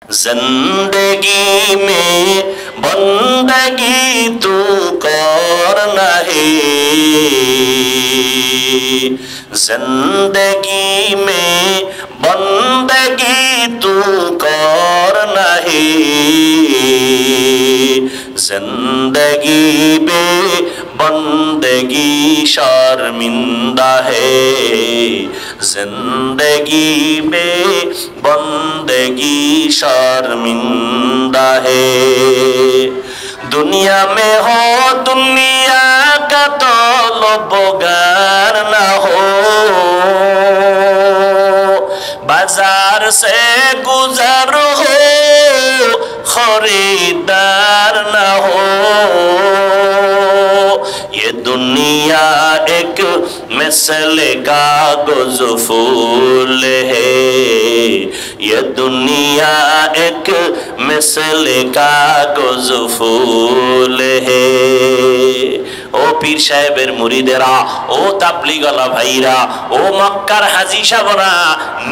जिंदगी में बंदगी तू करना है, जिंदगी में बंदगी तू करना है, जिंदगी में बंदगी शर्मिंदा है, जिंदगी में बंदगी शर्मिंदा है। दुनिया में हो दुनिया का तलबगार ना हो, बाजार से गुजर हो खरीदार ना हो। ये दुनिया एक मिसल कागज फूल है, ये दुनिया एक मिसल कागज फूल है। ओ पीर साहेबेर मुरीदेरा, ओ ताबलीगला भाईरा, ओ मक्कार हाजी साहबरा,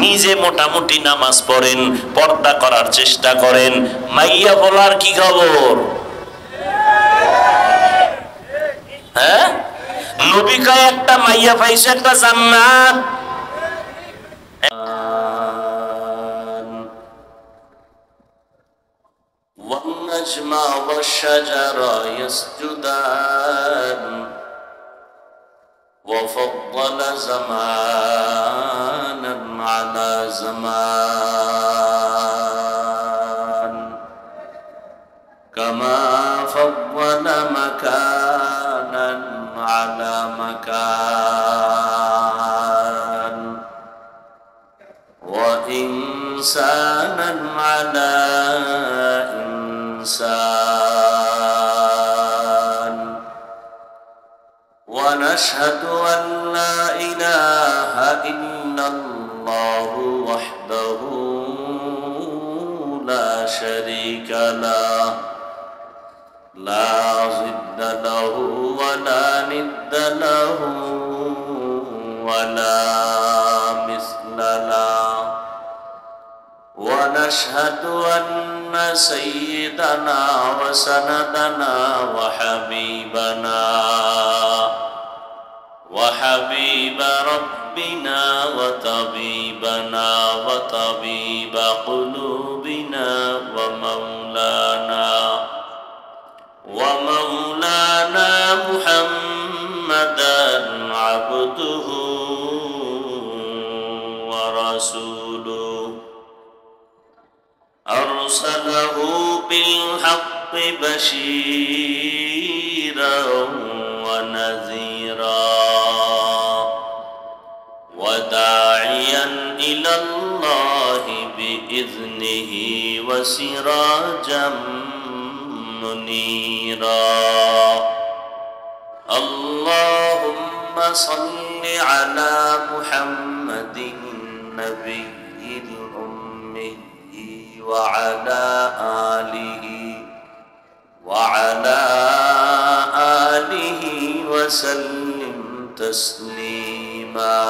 নিজে মোটামুটি নামাজ পড়েন, পর্দা করার চেষ্টা করেন, মাইয়া বলার কি খবর? হ্যাঁ, নবী কয় একটা মাইয়া পাইছে একটা জান্নাত। والنجم والشجر يسجدان وفضل زمانا على زمان كما فضل مكانا على مكان وإنسانا على إنسان ونشهد أن لا إله إلا الله وحده لا شريك له لا ضد له ولا ند له ولا مثل له ونشهد أن سيدنا وسندنا وحبيب ربنا وطبيبنا وطبيب قلوبنا ومولانا محمدا عبده ورسوله أرسله بالحق بشيرا ونذيرا وداعيا إلى الله بإذنه وسراجا منيرا اللهم صل على محمد النبي الأمي وعلى آله وسلم تسليما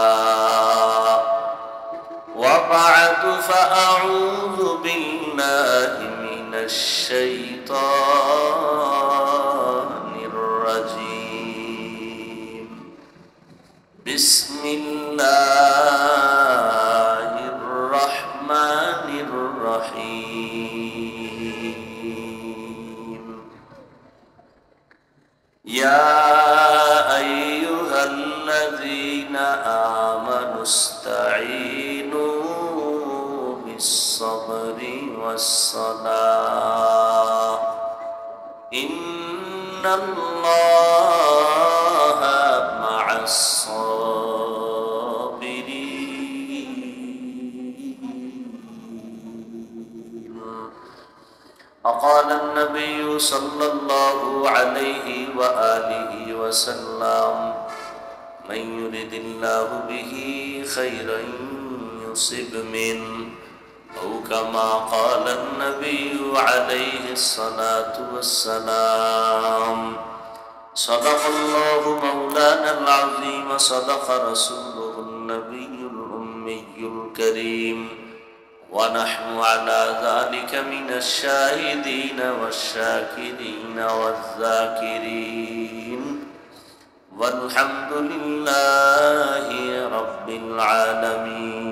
وبعد فأعوذ بالله من الشيطان الرجيم بسم الله الرحمن الرحيم يا أيها الذين آمنوا استعينوا بالصبر والصلاة إن الله مع الصابرين. وقال النبي صلى الله عليه وآله وسلم من يرد الله به خيرا يصب منه أو كما قال النبي عليه الصلاة والسلام. صدق الله مولانا العظيم صدق رسوله النبي الأمي الكريم ونحن على ذلك من الشاهدين والشاكرين والذاكرين والحمد لله رب العالمين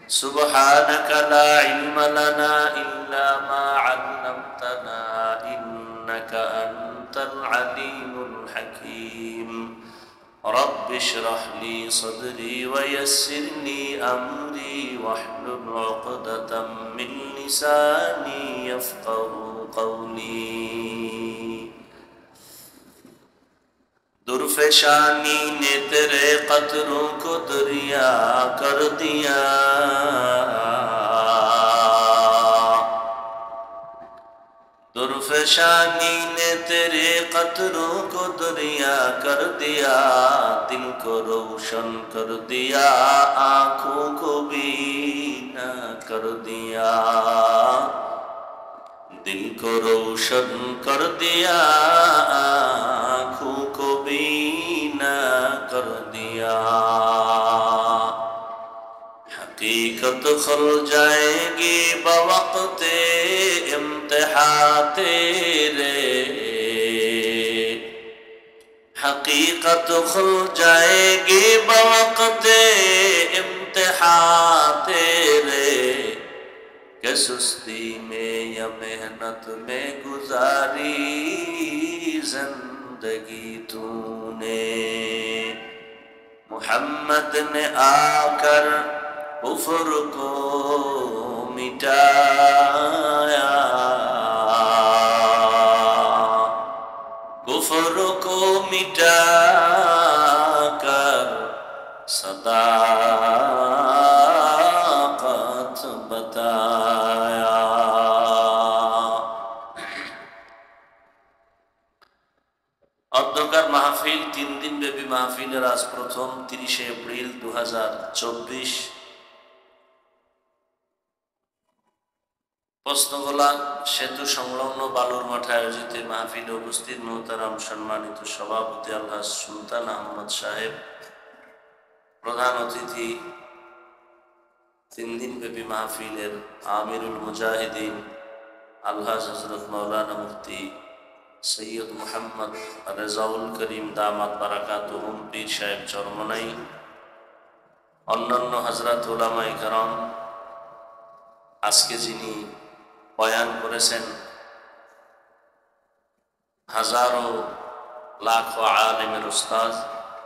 سبحانك لا علم لنا إلا ما علمتنا إنك أنت العليم الحكيم رب اشرح لي صدري ويسر لي أمري واحلل عقدة من لساني يفقهوا قولي दुर्फेशानी ने तेरे कतरों को दरिया कर दिया दुर्फेशानी ने तेरे कतरों को दरिया कर दिया दिल को रोशन कर दिया आँखों को बीना कर दिया दिल को रोशन कर दिया आँखों को बीना कर दिया हकीकत खुल जाएगी बवक़्ते इम्तिहान तेरे हकीकत खुल जाएगी बवक़्ते इम्तिहान तेरे कि सुस्ती में या मेहनत में गुजारी जिंदगी तूने मोहम्मद ने आकर कुफ्र को मिटाया कुफ्र को मिटाकर सदाकत बताया অধ্যকার মাহফিল 3 দিন ব্যাপী মাহফিলের আজ প্রথম 30 এপ্রিল 2024 প্রশ্নগোলা সেতু সংলগ্ন বালুর মাঠে আয়োজিত মাহফিলে উপস্থিত মোহতারাম সম্মানিত সভাপতি আলহাজ সুলতান আহমদ সাহেব প্রধান অতিথি 3 দিন ব্যাপী মাহফিলের আমিরুল মুজাহিদিন আলহাজ হযরত মাওলানা মুফতি সৈয়দ মুহাম্মদ রেজাউল করিম দামাত বারাকাতুহুম পীর সাহেব চরমনাই অন্যান্য হযরত উলামায়ে কেরাম আজকে যিনি বয়ান করেছেন হাজারো লাখো আলেমের উস্তাদ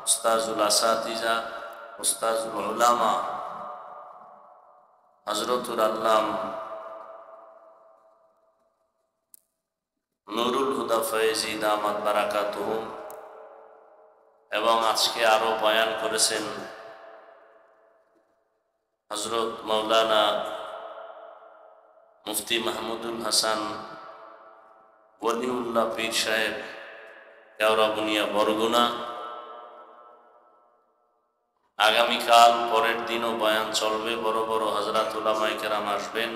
উস্তাজুল আসাতিজা উস্তাজুল উলামা হযরতুল আল্লাম নুরুল হুদা ফয়েজি দামাত বারাকাতুহুম এবং আজকে আরো বয়ান করেছেন হযরত মাওলানা মুফতি মাহমুদুল হাসান ওয়ালিউল্লাহ পীর সাহেব কেওড়াবুনিয়া বরগুনা আগামীকাল পরের দিনও বয়ান চলবে বড় বড় হযরত উলামায়ে কেরাম আসবেন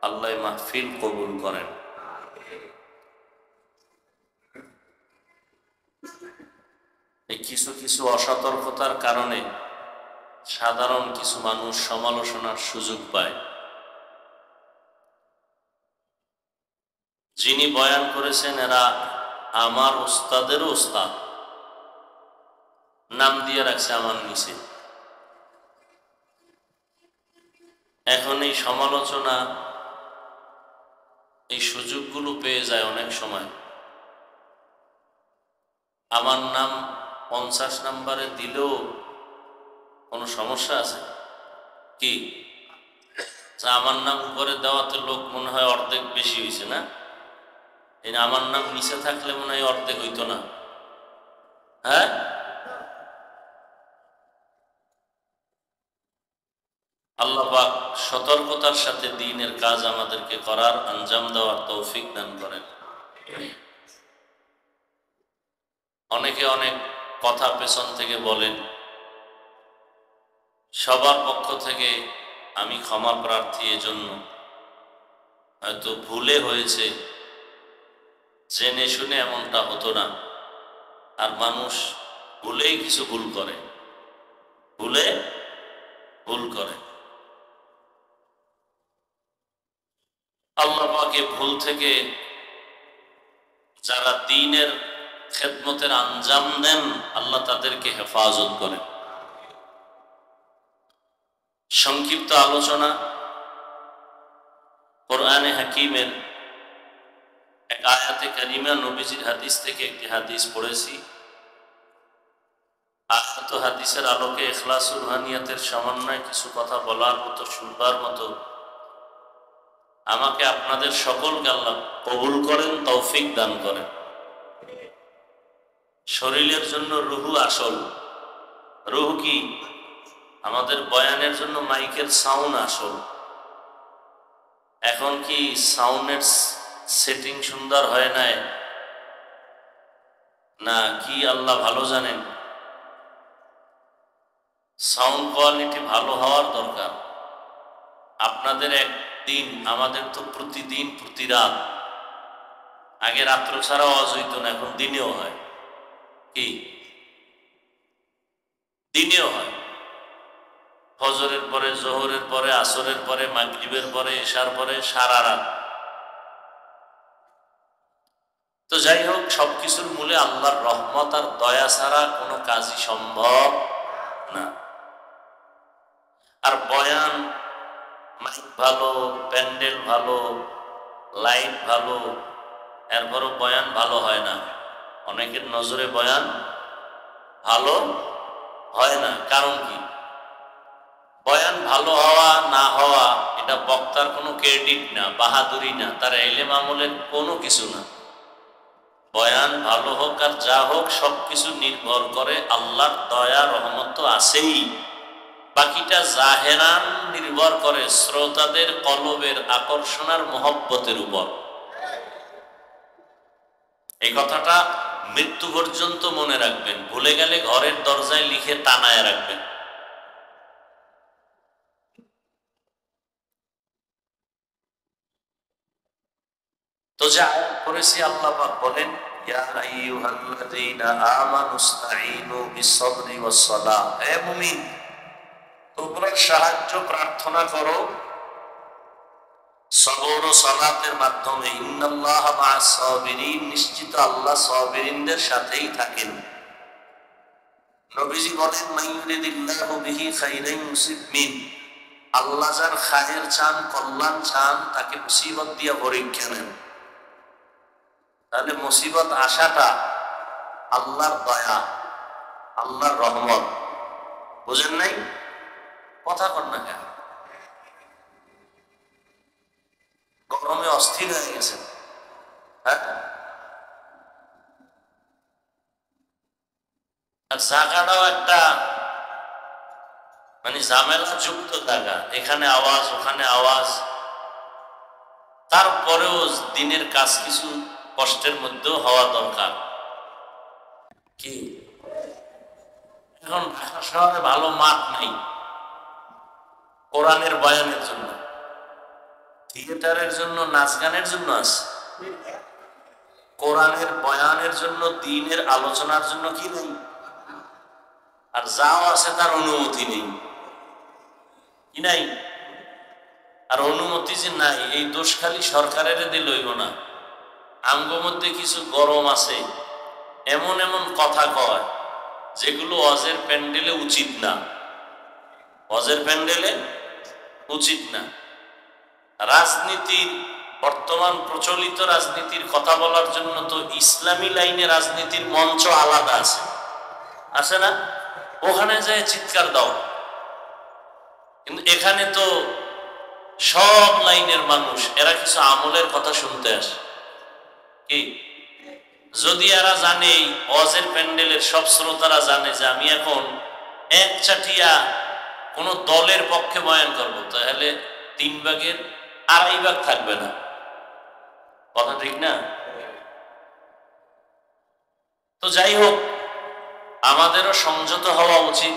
আল্লাহ মাহফিল কবুল করেন এই কিছু কিছু অসতর্কতার কারণে সাধারণ কিছু মানুষ সমালোচনার সুযোগ পায় যিনি বয়ান করেছেন এরা আমার উস্তাদেরও উস্তাদ নাম দিয়ে রাখছে আমার নিচে এখন এই সমালোচনা এই সুযোগগুলো পেয়ে যায় অনেক সময় আমার নাম 50 নম্বরে দিলেও কোনো সমস্যা আছে কি আমার নাম উপরে দেওয়াতে লোক মনে হয় অর্ধেক বেশি হয়েছে না এই আমার নাম নিচে থাকলে মনে হয় অর্ধেক হইতো না হ্যাঁ আল্লাহ পাক সতর্কতার সাথে দ্বীনের কাজ আমাদেরকে করার আঞ্জাম দেওয়ার তৌফিক দান করেন অনেকে অনেক কথা পেছন থেকে বলেন সবার পক্ষ থেকে আমি ক্ষমা প্রার্থী এজন্য হয়তো ভুলে হয়েছে জেনে শুনে এমনটা হতো না আর মানুষ ভুলেই কিছু ভুল করে ভুল করে আল্লাহ পাকে ভুল থেকে যারা দ্বীনের খেদমতের আঞ্জাম দেন আল্লাহ তাদেরকে হেফাজত করেন। সংক্ষিপ্ত আলোচনা, কোরআনে হাকিমের এক আয়াতে কারিমা, নবীজির হাদিস থেকে একটি হাদিস পড়েছি। আয়াত হাদিসের আলোকে ইখলাসুর রুহানিয়াতের সমন্বয়ে কিছু কথা বলার মতো, শুনবার মতো আমাকে আপনাদের সকলকে আল্লাহ কবুল করেন, তৌফিক দান করেন। শরীরের জন্য রুহু আসল। রুহু কি? আমাদের বয়ানের জন্য মাইকের সাউন্ড আসল। এখন কি সাউন্ডের সেটিং সুন্দর হয় নাই না কি আল্লাহ ভালো জানেন। সাউন্ড কোয়ালিটি ভালো হওয়ার দরকার। আপনাদের একদিন, আমাদের তো প্রতিদিন প্রতি রাত। আগে রাত্র ছাড়া আওয়াজ হইত না, এখন দিনেও হয়। কি? দিনেও হয়। ফজরের পরে, জোহরের পরে, আসরের পরে, মাগরিবের পরে, এশার পরে, সারা রাত। তো যাই হোক, সবকিছুর মূলে আল্লাহর রহমত আর দয়া ছাড়া কোনো কাজই সম্ভব না। আর বয়ান, মাইক ভালো, প্যান্ডেল ভালো, লাইট ভালো, এরপরও বয়ান ভালো হয় না। অনেকের নজরে বয়ান ভালো হয় না। কারণ কি? বয়ান ভালো হওয়া না হওয়া এটা বক্তার কোনো ক্রেডিট না, বাহাদুরি না, তার ইলম আমলের কোনো কিছু না। বয়ান ভালো হোক আর যা হোক, সবকিছু নির্ভর করে আল্লাহর দয়া রহমত তো আছেই, বাকিটা জাহেরান নির্ভর করে শ্রোতাদের কলবের আকর্ষণ আর মহব্বতের উপর। এই কথাটা মৃত্যু পর্যন্ত মনে রাখবেন, ভুলে গেলে ঘরের দরজায় লিখে টানায় রাখবেন। তো যা আয়াত পড়েছি, আল্লাহ পাক বলেন, ইয়া আইয়ুহাল্লাযীনা আমানুস্তাঈনু বিস-সাবরি ওয়াস-সালাহ। হে মুমিন, তোমরা সাহায্য প্রার্থনা করো সবর ও সালাতের মাধ্যমে। ইন্নাল্লাহা মা'আস-সাবিরিন, নিশ্চিত আল্লাহ সাবিরিনদের সাথেই থাকেন। নবীজি বলেন, মাইয়ুরিদিল্লাহু বিহি খাইরান ইউসিব মিন, আল্লাহ যার খায়ের চান, কল্যাণ চান, তাকে মুসিবত দিয়া পরীক্ষা নেন। তাহলে মুসিবত আসাটা আল্লাহর দয়া, আল্লাহর রহমত। বুঝেন নাই? কথা কর না কেন? গরমে অস্থির হয়ে গেছেন, হ্যাঁ? আর জায়গাটাও একটা মানে ঝামেলা যুক্ত জায়গা, এখানে আওয়াজ, ওখানে আওয়াজ। তারপরেও দিনের কাজ কিছু কষ্টের মধ্যেও হওয়া দরকার। কি? এখন ঢাকা শহরে ভালো মাঠ নাই কোরআনের বয়ানের জন্য, থিয়েটারের জন্য, নাচ গানের জন্য আছে। কোরআনের বয়ানের জন্য, দ্বীনের আলোচনার জন্য কি নেই? আর যাও আছে তার অনুমতি নেই। কি নাই? আর অনুমতি যে নাই, এই দোষ খালি সরকারের দিল হইব না। আমগো মধ্যে কিছু গরম আছে, এমন এমন কথা কয় যেগুলো অজের প্যান্ডেলে উচিত না। অজের প্যান্ডেলে উচিত না। রাজনীতির, বর্তমান প্রচলিত রাজনীতির কথা বলার জন্য তো ইসলামী লাইনে রাজনীতির মঞ্চ আলাদা আছে, আছে না? ওখানে যায় চিৎকার দাও। কিন্তু এখানে তো সব লাইনের মানুষ, এরা কিছু আমলের কথা শুনতে আসে। কি? যদি এরা জানে, ওয়াজের প্যান্ডেলের সব শ্রোতারা জানে যে আমি এখন এক চাটিয়া কোন দলের পক্ষে বয়ান করবো, তাহলে 3 ভাগের 2.5 ভাগ থাকবে না। কথা ঠিক না? তো যাই হোক, আমাদেরও সংযত হওয়া উচিত।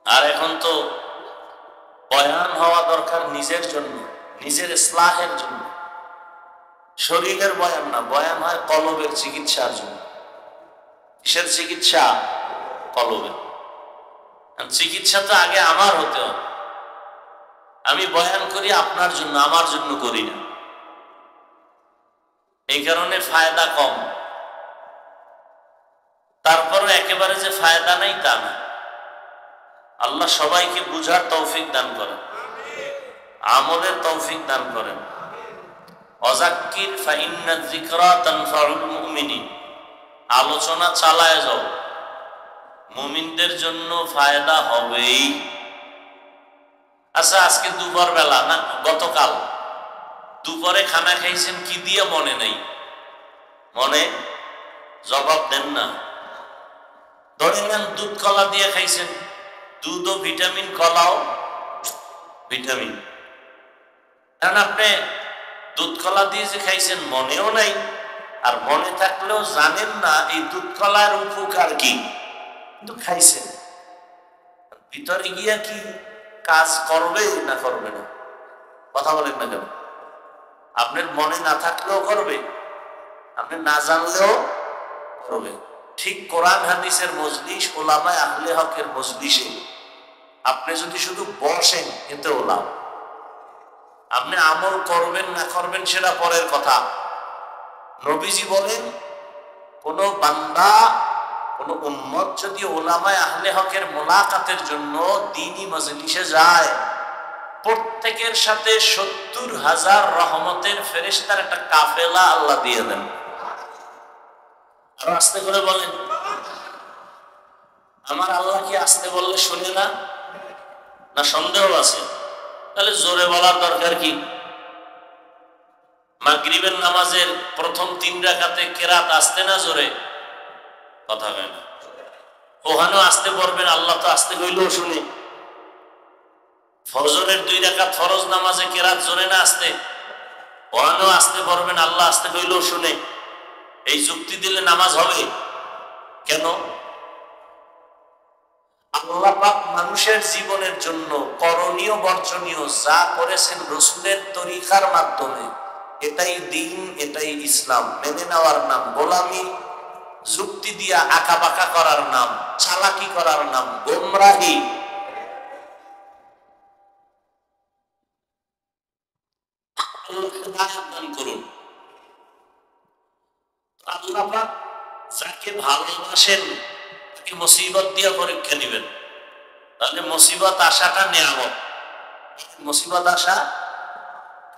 আর এখন তো বয়ান হওয়া দরকার নিজের জন্য, নিজের ইসলাহের জন্য। শরীরের বয়ান না, বয়ান হয় কলবের চিকিৎসার জন্য। কিসের চিকিৎসা? কলবের। চিকিৎসা তো আগে আমার হতে হবে। আমি বয়ান করি আপনার জন্য, আমার জন্য করি না। এই কারণে ফায়দা কম। তারপরও একেবারে যে ফায়দা নাই তা না। আল্লাহ সবাইকে বুঝার তৌফিক দান করেন, আমলের তৌফিক দান করেন। ওয়াযাক্কির ফাইন্না যিকরা তানফাউল মুমিনিন, আলোচনা চালায় যাও, মুমিনদের জন্য ফায়দা হবেই। আচ্ছা, আজকে দুপুর বেলা না গতকাল দুপুরে খানা খাইছেন কি দিয়ে মনে নেই? মনে জবাব দেন না। ধরে নেন দুধ কলা দিয়ে খাইছেন, দুধও ভিটামিন, কলাও ভিটামিন। কারণ আপনি দুধ কলা দিয়ে যে খাইছেন মনেও নাই, আর মনে থাকলেও জানেন না এই দুধ কলার উপকার কি, কিন্তু খাইছেন। ভিতরে গিয়া কি কাজ করবে না করবে না? কথা বলেন না কেন? আপনার মনে না থাকলেও করবে, আপনি না জানলেও করবে। ঠিক কোরআন হাদিসের মজলিস, ওলামায়ে আহলে হকের মজলিসে আপনি যদি শুধু বসেন এতে ওলাম, আপনি আমল করবেন না করবেন সেটা পরের কথা। নবীজি বলেন, কোন বান্দা, কোন উম্মত যদি ওলামায়ে আহলে হকের মোলাকাতের জন্য দ্বীনি মজলিসে যায়, প্রত্যেকের সাথে ৭০,০০০ রহমতের ফেরেশতার একটা কাফেলা আল্লাহ দিয়ে দেন। আর আস্তে করে বলেন, আমার আল্লাহ কি আস্তে বললে শুনে না? না সন্দেহ আছে? তাহলে জোরে বলার দরকার কি? মাগরিবের নামাজের প্রথম ৩ রাকাতে কেরাত আস্তে না জোরে? কথা হয় না। ওখানেও আস্তে পড়বেন, আল্লাহ তো আস্তে কইলেও শুনে। ফজরের ২ রাকাত ফরজ নামাজে কেরাত জোরে না আস্তে? ওখানেও আস্তে পড়বেন, আল্লাহ আস্তে কইলেও শুনে। এই যুক্তি দিলে নামাজ হবে কেন? আল্লাহ পাক মানুষের জীবনের জন্য করণীয় বর্জনীয় যা করেছেন রাসূলের তরিকার মাধ্যমে, এটাই দ্বীন, এটাই ইসলাম। মেনে নেওয়ার নাম গোলামি, যুক্তি দিয়া আঁকাবাঁকা করার নাম চালাকি করার নাম গোমরাহি। আল্লাহকে দান করুন। আল্লাহ পাক যাকে ভালোবাসেন তাকে মুসিবত দিয়ে পরীক্ষা নেবেন। তাহলে মুসিবত আসাটা নিয়ামত। মুসিবত আসা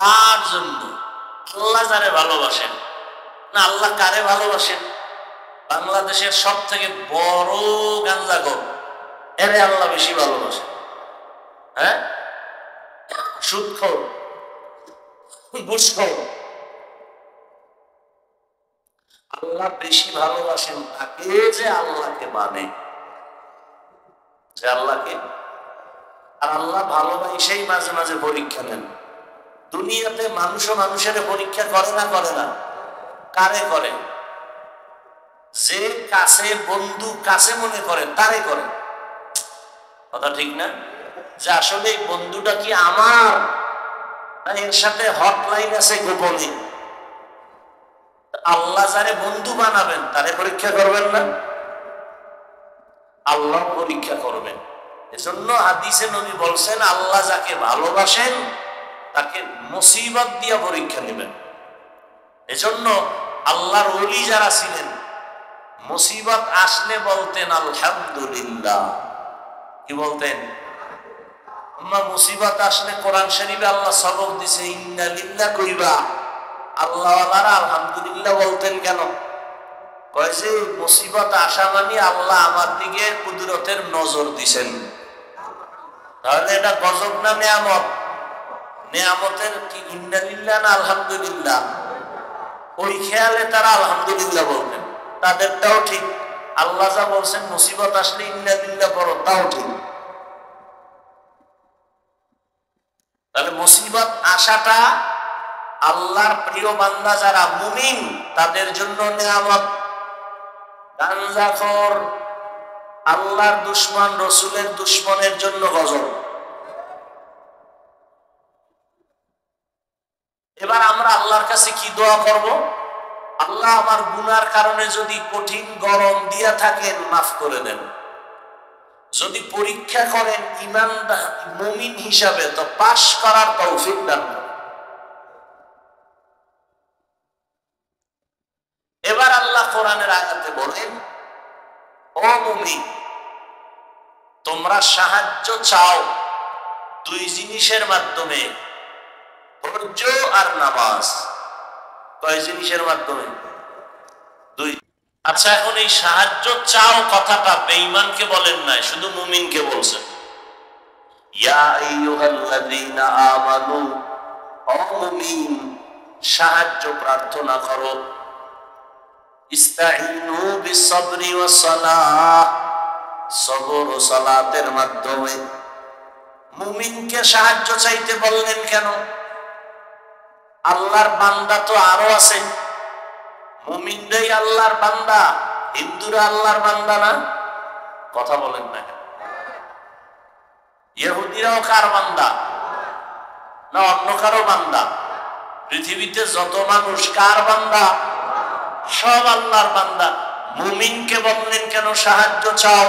কার জন্য? আল্লাহ যারে ভালোবাসেন। না, আল্লাহ কারে ভালোবাসেন? বাংলাদেশের সব থেকে বড় গাঞ্জাখোর, এরে আল্লাহ বেশি ভালোবাসেন। হ্যাঁ, সুদখোর, ঘুষখোর, আল্লাহ বেশি ভালোবাসেন তাকে যে আল্লাহকে মানে, যে আল্লাহকে। আর আল্লাহ ভালোবাসেই মাঝে মাঝে পরীক্ষা নেন। দুনিয়াতে মানুষও মানুষের পরীক্ষা করে না? করে না? কারে করে? যে কাছে বন্ধু কাছে মনে করে তারে করে। কথা ঠিক না? যে আসলে এই বন্ধুটা কি আমার, না এর সাথে হটলাইন আছে গোপনে? আল্লাহ যারে বন্ধু বানাবেন তারে পরীক্ষা করবেন না? আল্লাহ পরীক্ষা করবেন। এজন্য হাদিসে নবী বলছেন, আল্লাহ যাকে ভালোবাসেন তাকে মুসিবত দিয়া পরীক্ষা নেবেন। এজন্য আল্লাহর ওলি যারা ছিলেন মুসিবত আসলে বলতেন আলহামদুলিল্লাহ। কি বলতেন? মুসিবত আসলে কোরআন শরীফে আল্লাহ সবক দিছে, ইন্না লিল্লাহ কইবা। আল্লাহ ওয়ালারা আলহামদুলিল্লাহ বলতেন কেন? কয় যে মুসিবত আসা মানে আল্লাহ আমার দিকে কুদরতের নজর দিছেন। তাহলে এটা গজব না নেয়ামত? নেয়ামতের কি ইন্না লিল্লাহ না আলহামদুলিল্লাহ? ওই খেয়ালে তারা আলহামদুলিল্লাহ বলতেন। তাদেরটাও ঠিক। আল্লাহ যা বলছেন মুসিবত আসলে ইন্না লিল্লাহ পড়ো, তাও ঠিক। তাহলে মুসিবত আসাটা আল্লাহর প্রিয় বান্দা যারা মুমিন তাদের জন্য নেয়ামত। গাঞ্জাখোর, আল্লাহর দুশমন, রাসূলের দুশমনের জন্য গজব। এবার আমরা আল্লাহর কাছে কি দোয়া করব? আল্লাহ আমার গুনার কারণে যদি কঠিন গরম দিয়া থাকেন মাফ করে দেন। যদি পরীক্ষা করেন ইমানদার মুমিন হিসাবে, তো পাশ করার তৌফিক দান করেন। এবার আল্লাহ কোরআনের আয়াতে বলেন, ও মুমিন, তোমরা সাহায্য চাও দুই জিনিসের মাধ্যমে, ধৈর্য আর নামাজ। কয় জিনিসের মাধ্যমে? দুই। আচ্ছা, এখন এই সাহায্য চাও কথাটা বেঈমানকে বলেন নাই, শুধু মুমিনকে বলছেন। ইয়া আইয়ুহাল্লাযীনা আমানু, ও মুমিন, সাহায্য প্রার্থনা করো। ইস্তাঈনু বিসসবরি ওয়াস সালাহ, সবর ও সালাতের মাধ্যমে। মুমিনকে সাহায্য চাইতে বললেন কেন? আল্লাহর বান্দা তো আরো আছে। মুমিনরাই আল্লাহর বান্দা, হিন্দুরা আল্লাহর বান্দা না? কথা বলেন না কেন? ইহুদিরাও কার বান্দা? না অন্য কারো বান্দা? পৃথিবীতে যত মানুষ কার বান্দা? সব আল্লাহর বান্দা। মুমিনকে বললেন কেন সাহায্য চাও?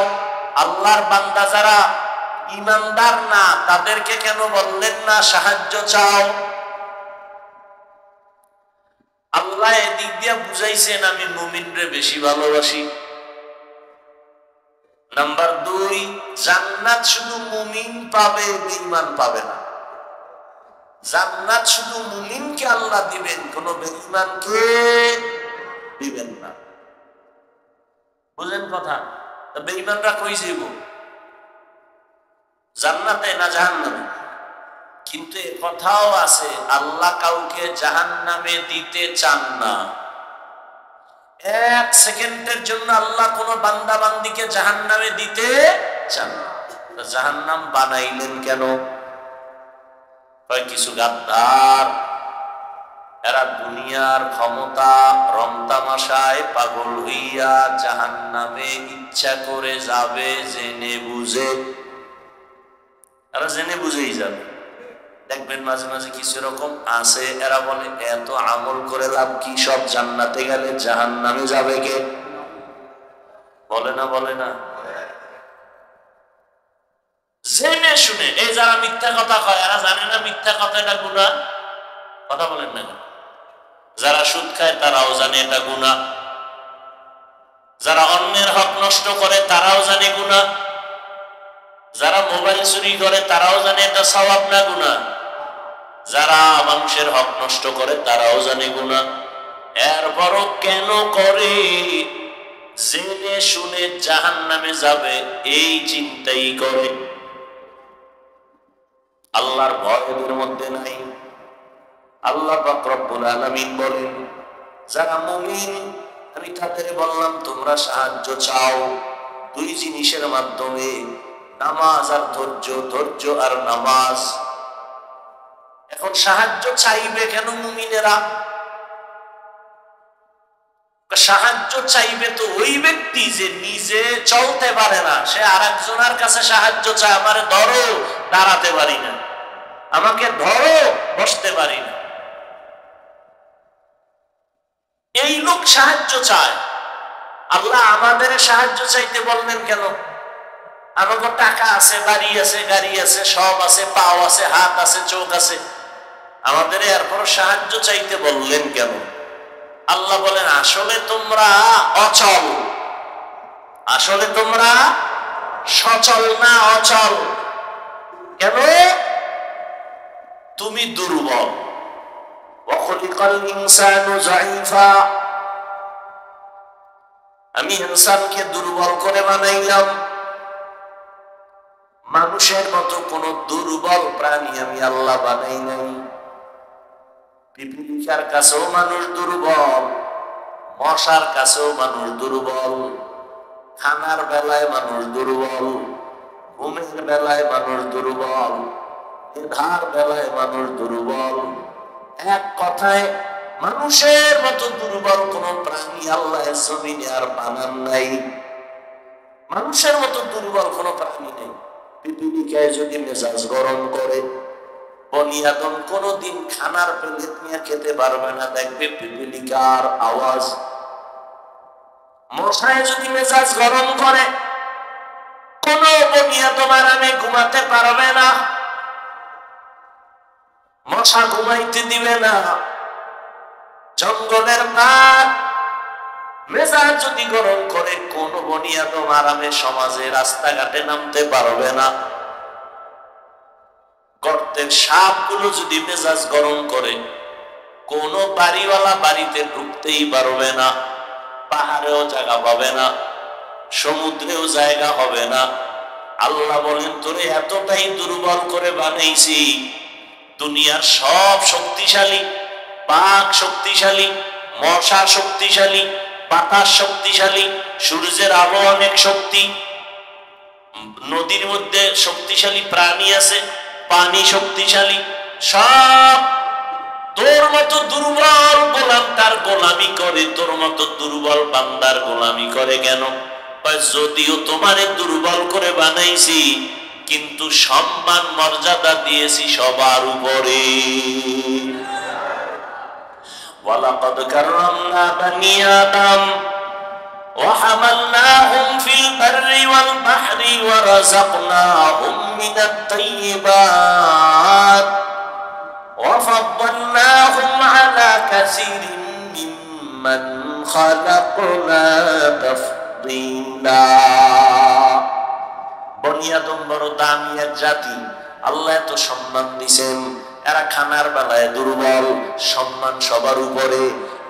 আল্লাহর বান্দা যারা ঈমানদার না, তাদেরকে কেন বললেন না সাহায্য চাও? আল্লাহ এদিক দিয়ে বুঝাইছেন আমি মুমিনরে বেশি ভালোবাসি। নাম্বার 2, জান্নাত শুধু মুমিন পাবে, বেঈমান পাবে না। জান্নাত শুধু মুমিনকে আল্লাহ দিবেন, কোন বেঈমানকে দিবেন না। বুঝলেন কথা? বেঈমানরা কই যাইব? জান্নাতে না জাহান্নামে? কিন্তু এ কথাও আছে, আল্লাহ কাউকে জাহান্নামে দিতে চান না। 1 সেকেন্ডের জন্য আল্লাহ কোন বান্দা বান্দিকে জাহান্নামে দিতে চান না। জাহান্নাম বানাইলেন কেন? কিছু গাদ্দার, এরা দুনিয়ার ক্ষমতা রং তামাশায় পাগল হইয়া জাহান্নামে ইচ্ছা করে যাবে, জেনে বুঝে। এরা জেনে বুঝেই যাবে। দেখবেন মাঝে মাঝে কিছু এরকম আছে, এরা বলে এত আমল করে লাভ কি, সব জান্নাতে গেলে জাহান্নামে যাবে কে? বলে না? বলে না? জেনে শুনে। এই যারা মিথ্যা কথা কয়, এরা জানে না মিথ্যা কথা এটা গুনাহ? কথা বলেন না? যারা সুদ খায় তারাও জানে এটা গুনাহ। যারা অন্যের হক নষ্ট করে তারাও জানে গুনাহ। যারা মোবাইল চুরি করে তারাও জানে এটা সওয়াব না গুনাহ। যারা মানুষের হক নষ্ট করে তারাও জানে গুনাহ। এরপরও কেন করে? জেনে শুনে জাহান্নামে যাবে এই চিন্তাই করে। আল্লাহর ভয় এদের মধ্যে নাই। আল্লাহ পাক রব্বুল আলামিন বলেন, যারা মুমিন আমি তাদের বললাম তোমরা সাহায্য চাও দুই জিনিসের মাধ্যমে, নামাজ আর ধৈর্য, ধৈর্য আর নামাজ। এখন সাহায্য চাইবে কেন মুমিনেরা? সাহায্য চাইবে তো ওই ব্যক্তি যে নিজে চলতে পারে না, সে আরেকজনের কাছে সাহায্য চায়। আমারে ধরো, দাঁড়াতে পারি না, আমাকে ধরো, বসতে পারি না। এই লোক সাহায্য চায়। আল্লাহ আমাদের সাহায্য চাইতে বললেন কেন? আমাকে টাকা আছে, বাড়ি আছে, গাড়ি আছে, সব আছে, পাও আছে, হাত আছে, চোখ আছে, আমাদের এরপর সাহায্য চাইতে বললেন কেন? আল্লাহ বলেন আসলে তোমরা অচল, আসলে তোমরা সচল না, অচল। কেন? তুমি দুর্বল। ওয়াখলিকাল ইনসানু যায়ীফা, আমি ইনসানকে দুর্বল করে বানাইলাম। মানুষের মতো কোন দুর্বল প্রাণী আমি আল্লাহ বানাই নাই। পিপিলিকার কাছেও মানুষ দুর্বল, মশার কাছেও মানুষ দুর্বল, খানার বেলায় মানুষ দুর্বল, ঘুমের বেলায় মানুষ দুর্বল, মেধার বেলায় মানুষ দুর্বল। এক কথায় মানুষের মতো দুর্বল কোন প্রাণী আল্লাহ জমিনে আর বানান নাই। মানুষের মতো দুর্বল কোন প্রাণী নেই। পিপিলিকায় যদি মেজাজ গরম করে, বনি আদম কোনদিন খানার প্লেট নিয়ে খেতে পারবে না, দেখবে পিপিলিকার আওয়াজ। মশায় যদি মেজাজ গরম করে, কোন বুনিয়াদম আরামে ঘুমাতে পারবে না, মশা ঘুমাইতে দিবে না। জঙ্গলের বাঘ মেজাজ যদি গরম করে, কোন বুনিয়াদম আরামে সমাজে রাস্তাঘাটে নামতে পারবে না। গর্তের সাপগুলো যদি মেজাজ গরম করে, কোন বাড়িওয়ালা বাড়িতে ঢুকতেই পারবে না। পাহাড়েও জায়গা পাবে না, সমুদ্রেও জায়গা হবে না। আল্লাহ বলেন, তোরে এতটাই দুর্বল করে বানাইছি, দুনিয়ার সব শক্তিশালী, বাঘ শক্তিশালী, মশা শক্তিশালী, বাতাস শক্তিশালী, সূর্যের আলো অনেক শক্তি, নদীর মধ্যে শক্তিশালী প্রাণী আছে, পানি শক্তিশালী, সব তোর মতো দুর্বল গোলাম তার গোলামি করে, তোর মতো দুর্বল বান্দার গোলামি করে কেন? যদিও তোমারে দুর্বল করে বানাইছি, কিন্তু সম্মান মর্যাদা দিয়েছি সবার উপরে। ওয়ালাকাদ কাররামনা বানি আদম وحملناهم في البر والبحر ورزقناهم من الطيبات وفضلناهم على كثير ممن خلقنا تفضيلا। বনি আদম বড় দামি এক জাতি, আল্লাহ এত সম্মান দিয়েছেন। এরা খানার বেলায় দুর্বল, সম্মান সবার উপরে।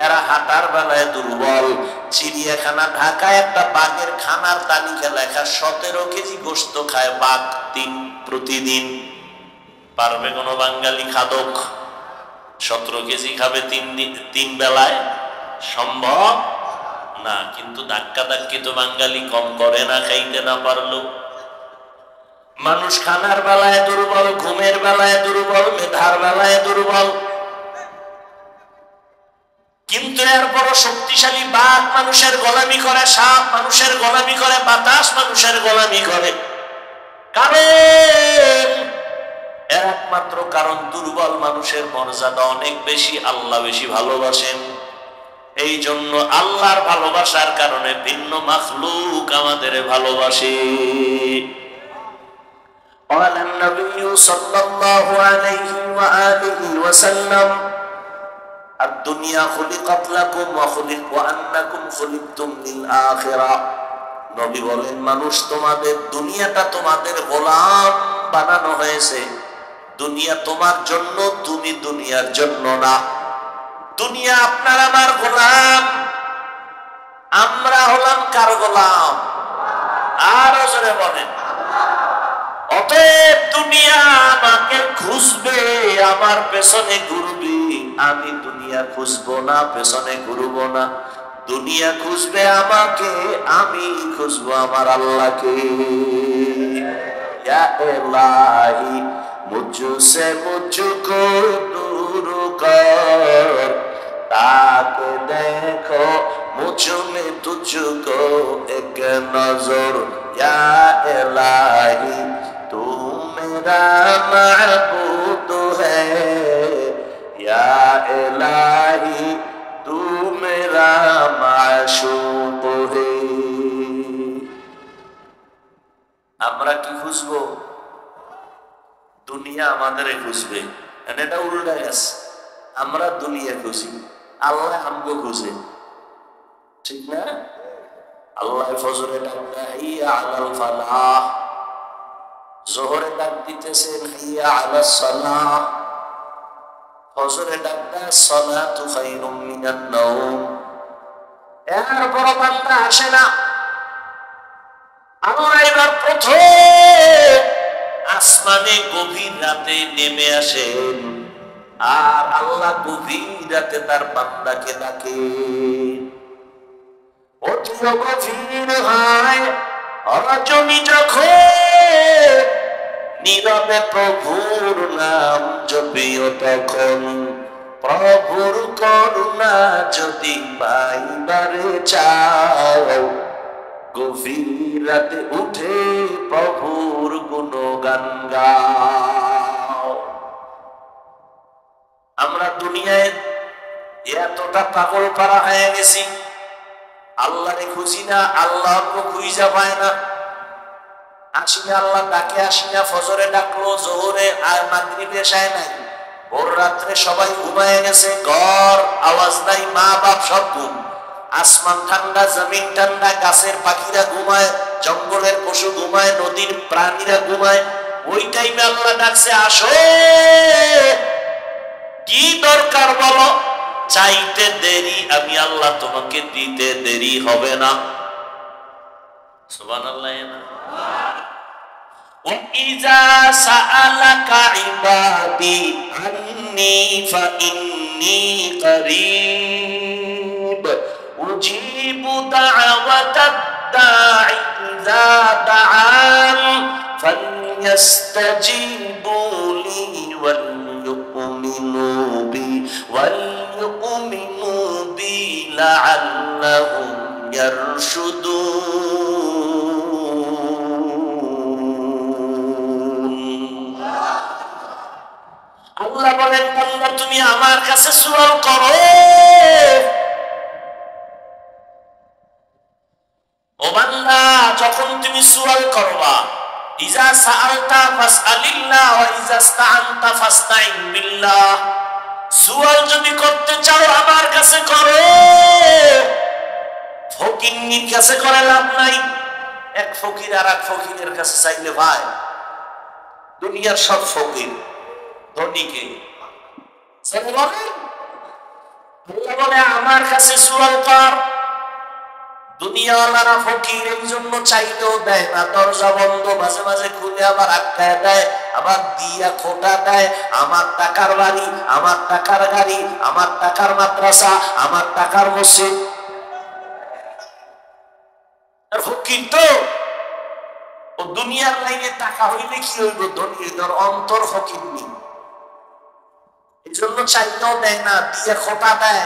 এরা হাঁটার বেলায় দুর্বল। চিড়িয়াখানা ঢাকায় একটা বাঘের খানার তালিকা লেখা, 17 কেজি গোশত খায় বাঘ প্রতিদিন। পারবে কোন বাঙালি খাদক 17 কেজি খাবে তিন বেলায়? সম্ভব না। কিন্তু ধাক্কা ধাক্কি তো বাঙালি কম করে না, খাইতে না পারলেও। মানুষ খানার বেলায় দুর্বল, ঘুমের বেলায় দুর্বল, মেধার বেলায় দুর্বল। কিন্তু এরপর শক্তিশালী বাঘ মানুষের গোলামি করে, সাপ মানুষের গোলামি করে, বাতাস মানুষের গোলামি করে। কারণ এর একমাত্র কারণ, দুর্বল মানুষের মর্যাদা অনেক বেশি, আল্লাহ বেশি ভালোবাসেন। এই জন্য আল্লাহর ভালোবাসার কারণে ভিন্ন মাখলুক আমাদের ভালোবাসে। قال النبي صلى الله عليه وآله وسلم الدنيا خلقت لكم وأنكم خلقتم للآخرة। নবী বলেন, মানুষ তোমাদের, দুনিয়াটা তোমাদের গোলাম বানানো হয়েছে। দুনিয়া তোমার জন্য, তুমি দুনিয়ার জন্য না। দুনিয়া আপনার আমার গোলাম, আমরা হলাম কার গোলাম? আরো জোরে বলেন। অতএব দুনিয়া আমাকে খুঁজবে, আমার পেছনে ঘুরবে। আমি দুনিয়া খুঁজবো না, পেছনে ঘুরবো না। দুনিয়া খুঁজবে আমাকে, আমি খুঁজবো আমার আল্লাহকে। ইয়া ইলাহি মুঝসে মুঝকো দূর কর, তাকে দেখো মুঝ মে তুঝকো এক নজর। ইয়া ইলাহি तू मेरा महबूब है, या इलाही तू मेरा माशूक है। আমরা কি খুঁজবো? দুনিয়া আমাদের খুঁজবে। এটা উল্টা গেছে, আমরা দুনিয়া খুঁজি, আল্লাহ আমগো খুঁজে। ঠিক না? আল্লাহ ফজরে ডাকতে হাইয়া আলাল ফালাহ, জোহরে ডাক দিতেছেন হাইয়া আলাস সালাহ, ফজরে ডাকটা সালাতু খায়রুম মিনান নাওম। এরপর বান্দা আসে না। আল্লাহ এবার প্রথম আসমানে গভীর রাতে নেমে আসেন, আর আল্লাহ গভীর রাতে তার বান্দাকে ডাকে। অতি গভীর হয় রজনী যখন, নীরবে প্রভুর নাম জপিও তখন। প্রভুর করুণা যদি পাইবারে চাও, গভীর রাতে উঠে প্রভুর গুণগান গাও। আমরা দুনিয়ায় এতটা পাগল পারা হয়ে গেছি, আল্লাহরে খুঁজি না, আল্লাহকে খুঁজা পায় না। আসিনা আল্লাহ ডাকে, আসিনা ফজরে ডাকলো, জোহরে আর মাগরিবে এশায় নাই, ভোর রাত্রে সবাই ঘুমায় গেছে, ঘর আওয়াজ নাই, মা বাপ সব ঘুম, আসমান ঠান্ডা, জমিন ঠান্ডা, গাছের পাখিরা ঘুমায়, জঙ্গলের পশু ঘুমায়, নদীর প্রাণীরা ঘুমায়। ওই টাইমে আল্লাহ ডাকছে, আসো, কি দরকার বলো, চাইতে দেরি আমি আল্লাহ তোমাকে দিতে দেরি হবে না। সুবহানাল্লাহ। وَإِذَا سَأَلَكَ عِبَادِي عَنِّي فَإِنِّي قَرِيبٌ أُجِيبُ دَعْوَةَ الدَّاعِ إِذَا دَعَانِ فَلْيَسْتَجِيبُوا لِي وَلْيُؤْمِنُوا بِي لَعَلَّهُمْ يَرْشُدُونَ। আল্লাহ বলেন, বান্দা তুমি আমার কাছে সুয়াল করো। ও বান্দা, যখন তুমি সুয়াল করবা, ইজা সাআলতা ফাসআলিল্লাহ ওয়া ইজা ইসতাআনতা ফাসতাইন বিল্লাহ, সুয়াল যদি করতে চাও আমার কাছে করো, ফকিন্নির কাছে করে লাভ নাই। এক ফকির আর এক ফকিরের কাছে চাইলে ভাই, দুনিয়ার সব ফকির ধনীকে বলে আমার কাছে সুয়াল কর। দুনিয়াওয়ালারা ফকির, এই জন্য চাইলেও দেয় না, দরজা বন্ধ, মাঝে মাঝে খুলে আবার আটকায় দেয়, আবার দিয়া খোটা দেয়। আমার টাকার বাড়ি, আমার টাকার গাড়ি, আমার টাকার মাদ্রাসা, আমার টাকার মসজিদ। ফকির তো ও দুনিয়ার লাইনে টাকা হইলে কি হইব, ধনী অন্তর ফকির নেই, এই জন্য চাইলেও দেয় না, দিয়ে খোটা দেয়।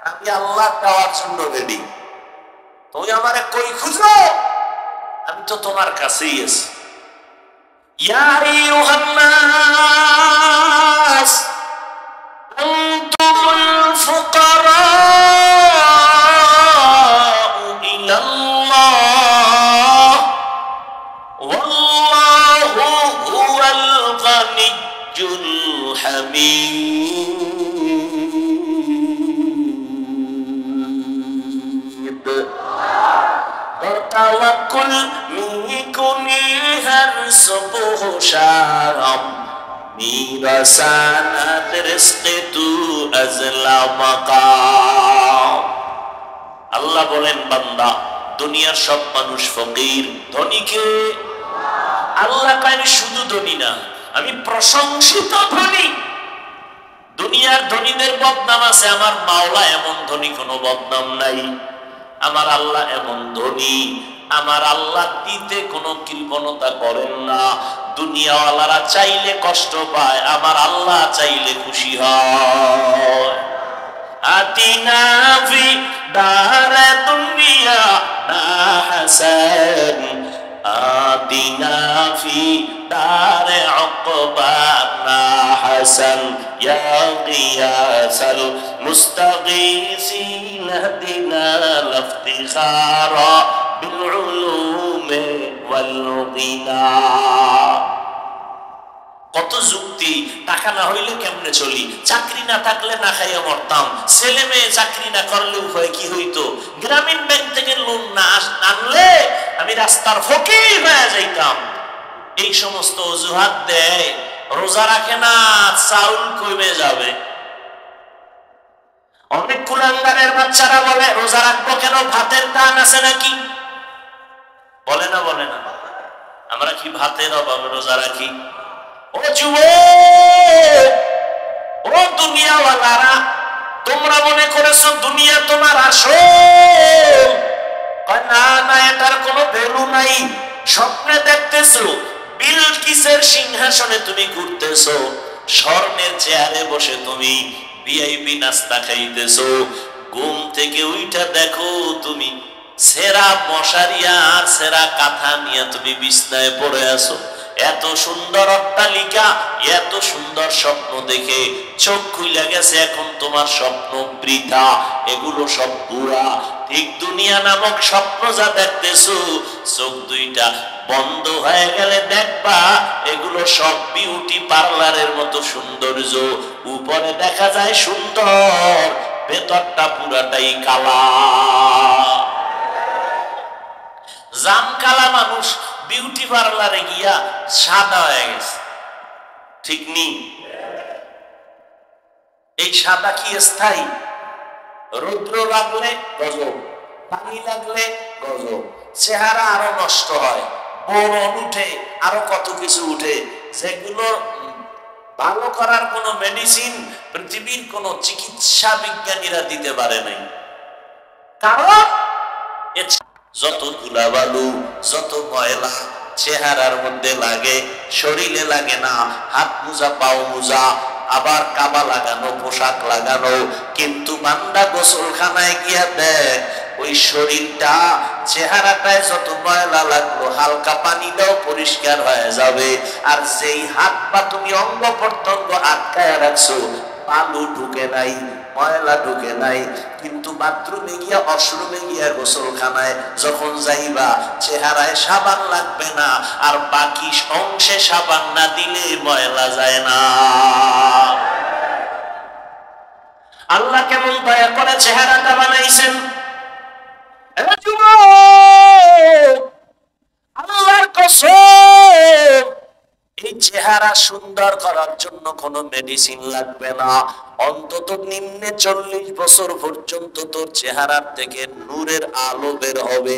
আমি আল্লাহ দেওয়ার জন্য রেডি, তুমি আমারে কই খুঁজো, আমি তো তোমার কাছেই আছি। ইয়া আইয়ুহান নাস আনতুমুল ফুকারাউ ইলাল্লাহ ওয়াল্লাহু হুয়াল গানিয়্যুল হামিদ। তাওয়াক্কুল মিকুনি হর সুবহ শাম মিরাসানাত রিজকে তু আজলা মাকাম। আল্লাহ বলেন, বান্দা দুনিয়ার সব মানুষ ফকির, ধনীকে আল্লাহ কয় আমি শুধু ধনী না, আমি প্রশংসিত ধনী। দুনিয়ার ধনীদের বদনাম আছে, আমার মাওলা এমন ধনী কোনো বদনাম নাই। আমার আল্লাহ এমন ধনী, আমার আল্লাহ দিতে কোনো কৃপণতা করেন না। দুনিয়াওয়ালারা চাইলে কষ্ট পায়, আমার আল্লাহ চাইলে খুশি হয়। আতিনা ফি দারে দুনিয়া না হাসান, আতিনা ফি দারে উকবা না হাসান, ইয়া গিয়াসাল মুস্তাগীসিন হদিনা লাফতিখারা বিল উলুমি ওয়াল গিনা। কত যুক্তি, টাকা না হইলে কেমনে চলি, চাকরি না থাকলে না খাইয়া মরতাম, ছেলে মেয়ে চাকরি না করলে উপায় কি হইতো, গ্রামীণ ব্যাংক থেকে লোন না আনলে আমি রাস্তার ফকির হয়ে যাইতাম। এই সমস্ত অজুহাত দেয়, রোজা রাখে না, চাউল কমে যাবে। অনেক কুলাঙ্গারের বাচ্চারা বলে রোজা রাখবো কেন, ভাতের দান আছে নাকি, বলে না বলে না, আমরা কি ভাতের অভাবে রোজা রাখি? ও যুবক, ও দুনিয়াওয়ালারা, তোমরা মনে করেছো দুনিয়া তোমার আসল? না না, এটার কোনো ভ্যালু নাই। স্বপ্নে দেখতেছো বিলকিসের সিংহাসনে তুমি ঘুরতেছো, স্বর্ণের চেয়ারে বসে তুমি ভিআইপি নাস্তা খাইতেছো, ঘুম থেকে উইঠা দেখো তুমি সেরা মশারি আর সেরা কাঁথা নিয়ে তুমি বিছনায় পড়ে আছো। এত সুন্দর অট্টালিকা, এত সুন্দর স্বপ্ন দেখে চোখ খুলে গেছে, এখন তোমার স্বপ্ন বৃথা, এগুলো সব পুরা। ঠিক দুনিয়া নামক স্বপ্ন যা দেখতেছো, চোখ দুইটা বন্ধ হয়ে গেলে দেখবা এগুলো সব বিউটি পার্লারের মতো সৌন্দর্য। উপরে দেখা যায় সুন্দর, ভেতরটা পুরাটাই কালা। জাম কালা মানুষ বিউটি পার্লারে গিয়া সাদা হয়ে গেছে, ঠিক নেই? এই সাদা কি স্থায়ী? রৌদ্র লাগলে গজব, পানি লাগলে গজব, চেহারা আরো নষ্ট হয়, বরণ উঠে, আরো কত কিছু উঠে, যেগুলো ভালো করার কোন মেডিসিন পৃথিবীর কোন চিকিৎসা বিজ্ঞানীরা দিতে পারে নাই। কারণ যত ধুলাবালু, যত ময়লা চেহারার মধ্যে লাগে, শরীরে লাগে না। হাত মোজা, পাও মোজা, আবার কাবা লাগানো, পোশাক লাগানো, কিন্তু বান্দা গোসলখানায় গিয়া দেখ ওই শরীরটা, চেহারাটায় যত ময়লা লাগলো হালকা পানি দাও পরিষ্কার হয়ে যাবে। আর যেই হাত পা তুমি অঙ্গ প্রত্যঙ্গ আটকায় রাখছো, বালু ঢুকে নাই, ময়লা ঢুকে নাই, কিন্তু বাথরুমে গিয়া, ওয়াশরুমে গিয়া, গোসলখানায় যখন যাইবা চেহারায় সাবান লাগবে না, আর বাকি অংশে সাবান না দিলে ময়লা যায় না। আল্লাহ কেমন দয়া করে চেহারাটা বানাইছেন। আল্লাহর কসম, এই চেহারা সুন্দর করার জন্য কোনো মেডিসিন লাগবে না। অন্তত নিম্নে 40 বছর পর্যন্ত তোর চেহারার থেকে নূরের আলো বের হবে,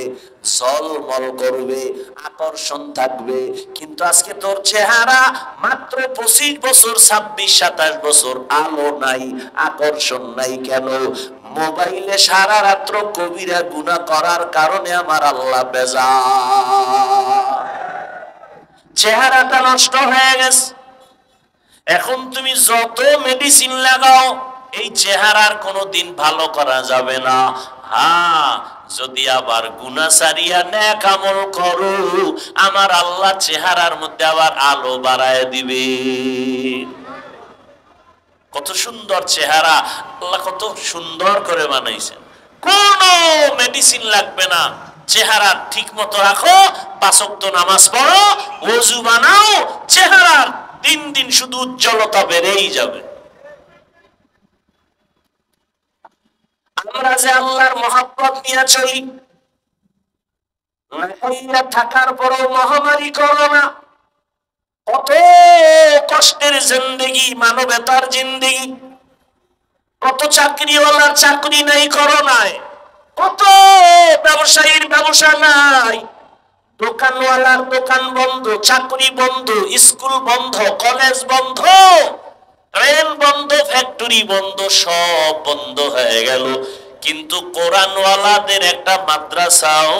ঝলমল করবে, আকর্ষণ থাকবে। কিন্তু আজকে তোর চেহারা মাত্র 25 বছর, 26-27 বছর, আলো নাই, আকর্ষণ নাই। কেন? মোবাইলে সারা রাত্র কবিরা গুনাহ করার কারণে আমার আল্লাহ বেজার, চেহারাটা নষ্ট হয়ে গেছে। এখন তুমি যত মেডিসিন লাগাও এই চেহারার কোনোদিন ভালো করা যাবে না। হ্যাঁ, যদি আবার গুনাহ ছাড়িয়া নেক আমল করো, আমার আল্লাহ চেহারার মধ্যে আবার আলো বাড়ায় দিবে। কত সুন্দর চেহারা, আল্লাহ কত সুন্দর করে বানাইছেন। কোনো মেডিসিন লাগবে না। চেহারা ঠিক মতো রাখো, 5 ওয়াক্ত নামাজ পড়ো, ওযু বানাও, চেহারার দিন দিন শুধু উজ্জ্বলতা বেড়েই যাবে। আমরা যে আল্লাহর মহব্বত নিয়ে চলি, না থাকার পরও মহামারী করোনা, কত কষ্টের জিন্দেগি, মানবতার জিন্দেগি, কত চাকরিওয়ালার চাকরি নাই করোনায়, কত ব্যবসায়ীর ব্যবসা নাই, দোকানওয়ালার দোকান বন্ধ, চাকরি বন্ধ, স্কুল বন্ধ, কলেজ বন্ধ, ট্রেন বন্ধ, ফ্যাক্টরি বন্ধ, সব বন্ধ হয়ে গেল। কিন্তু কোরআনওয়ালাদের একটা মাদ্রাসাও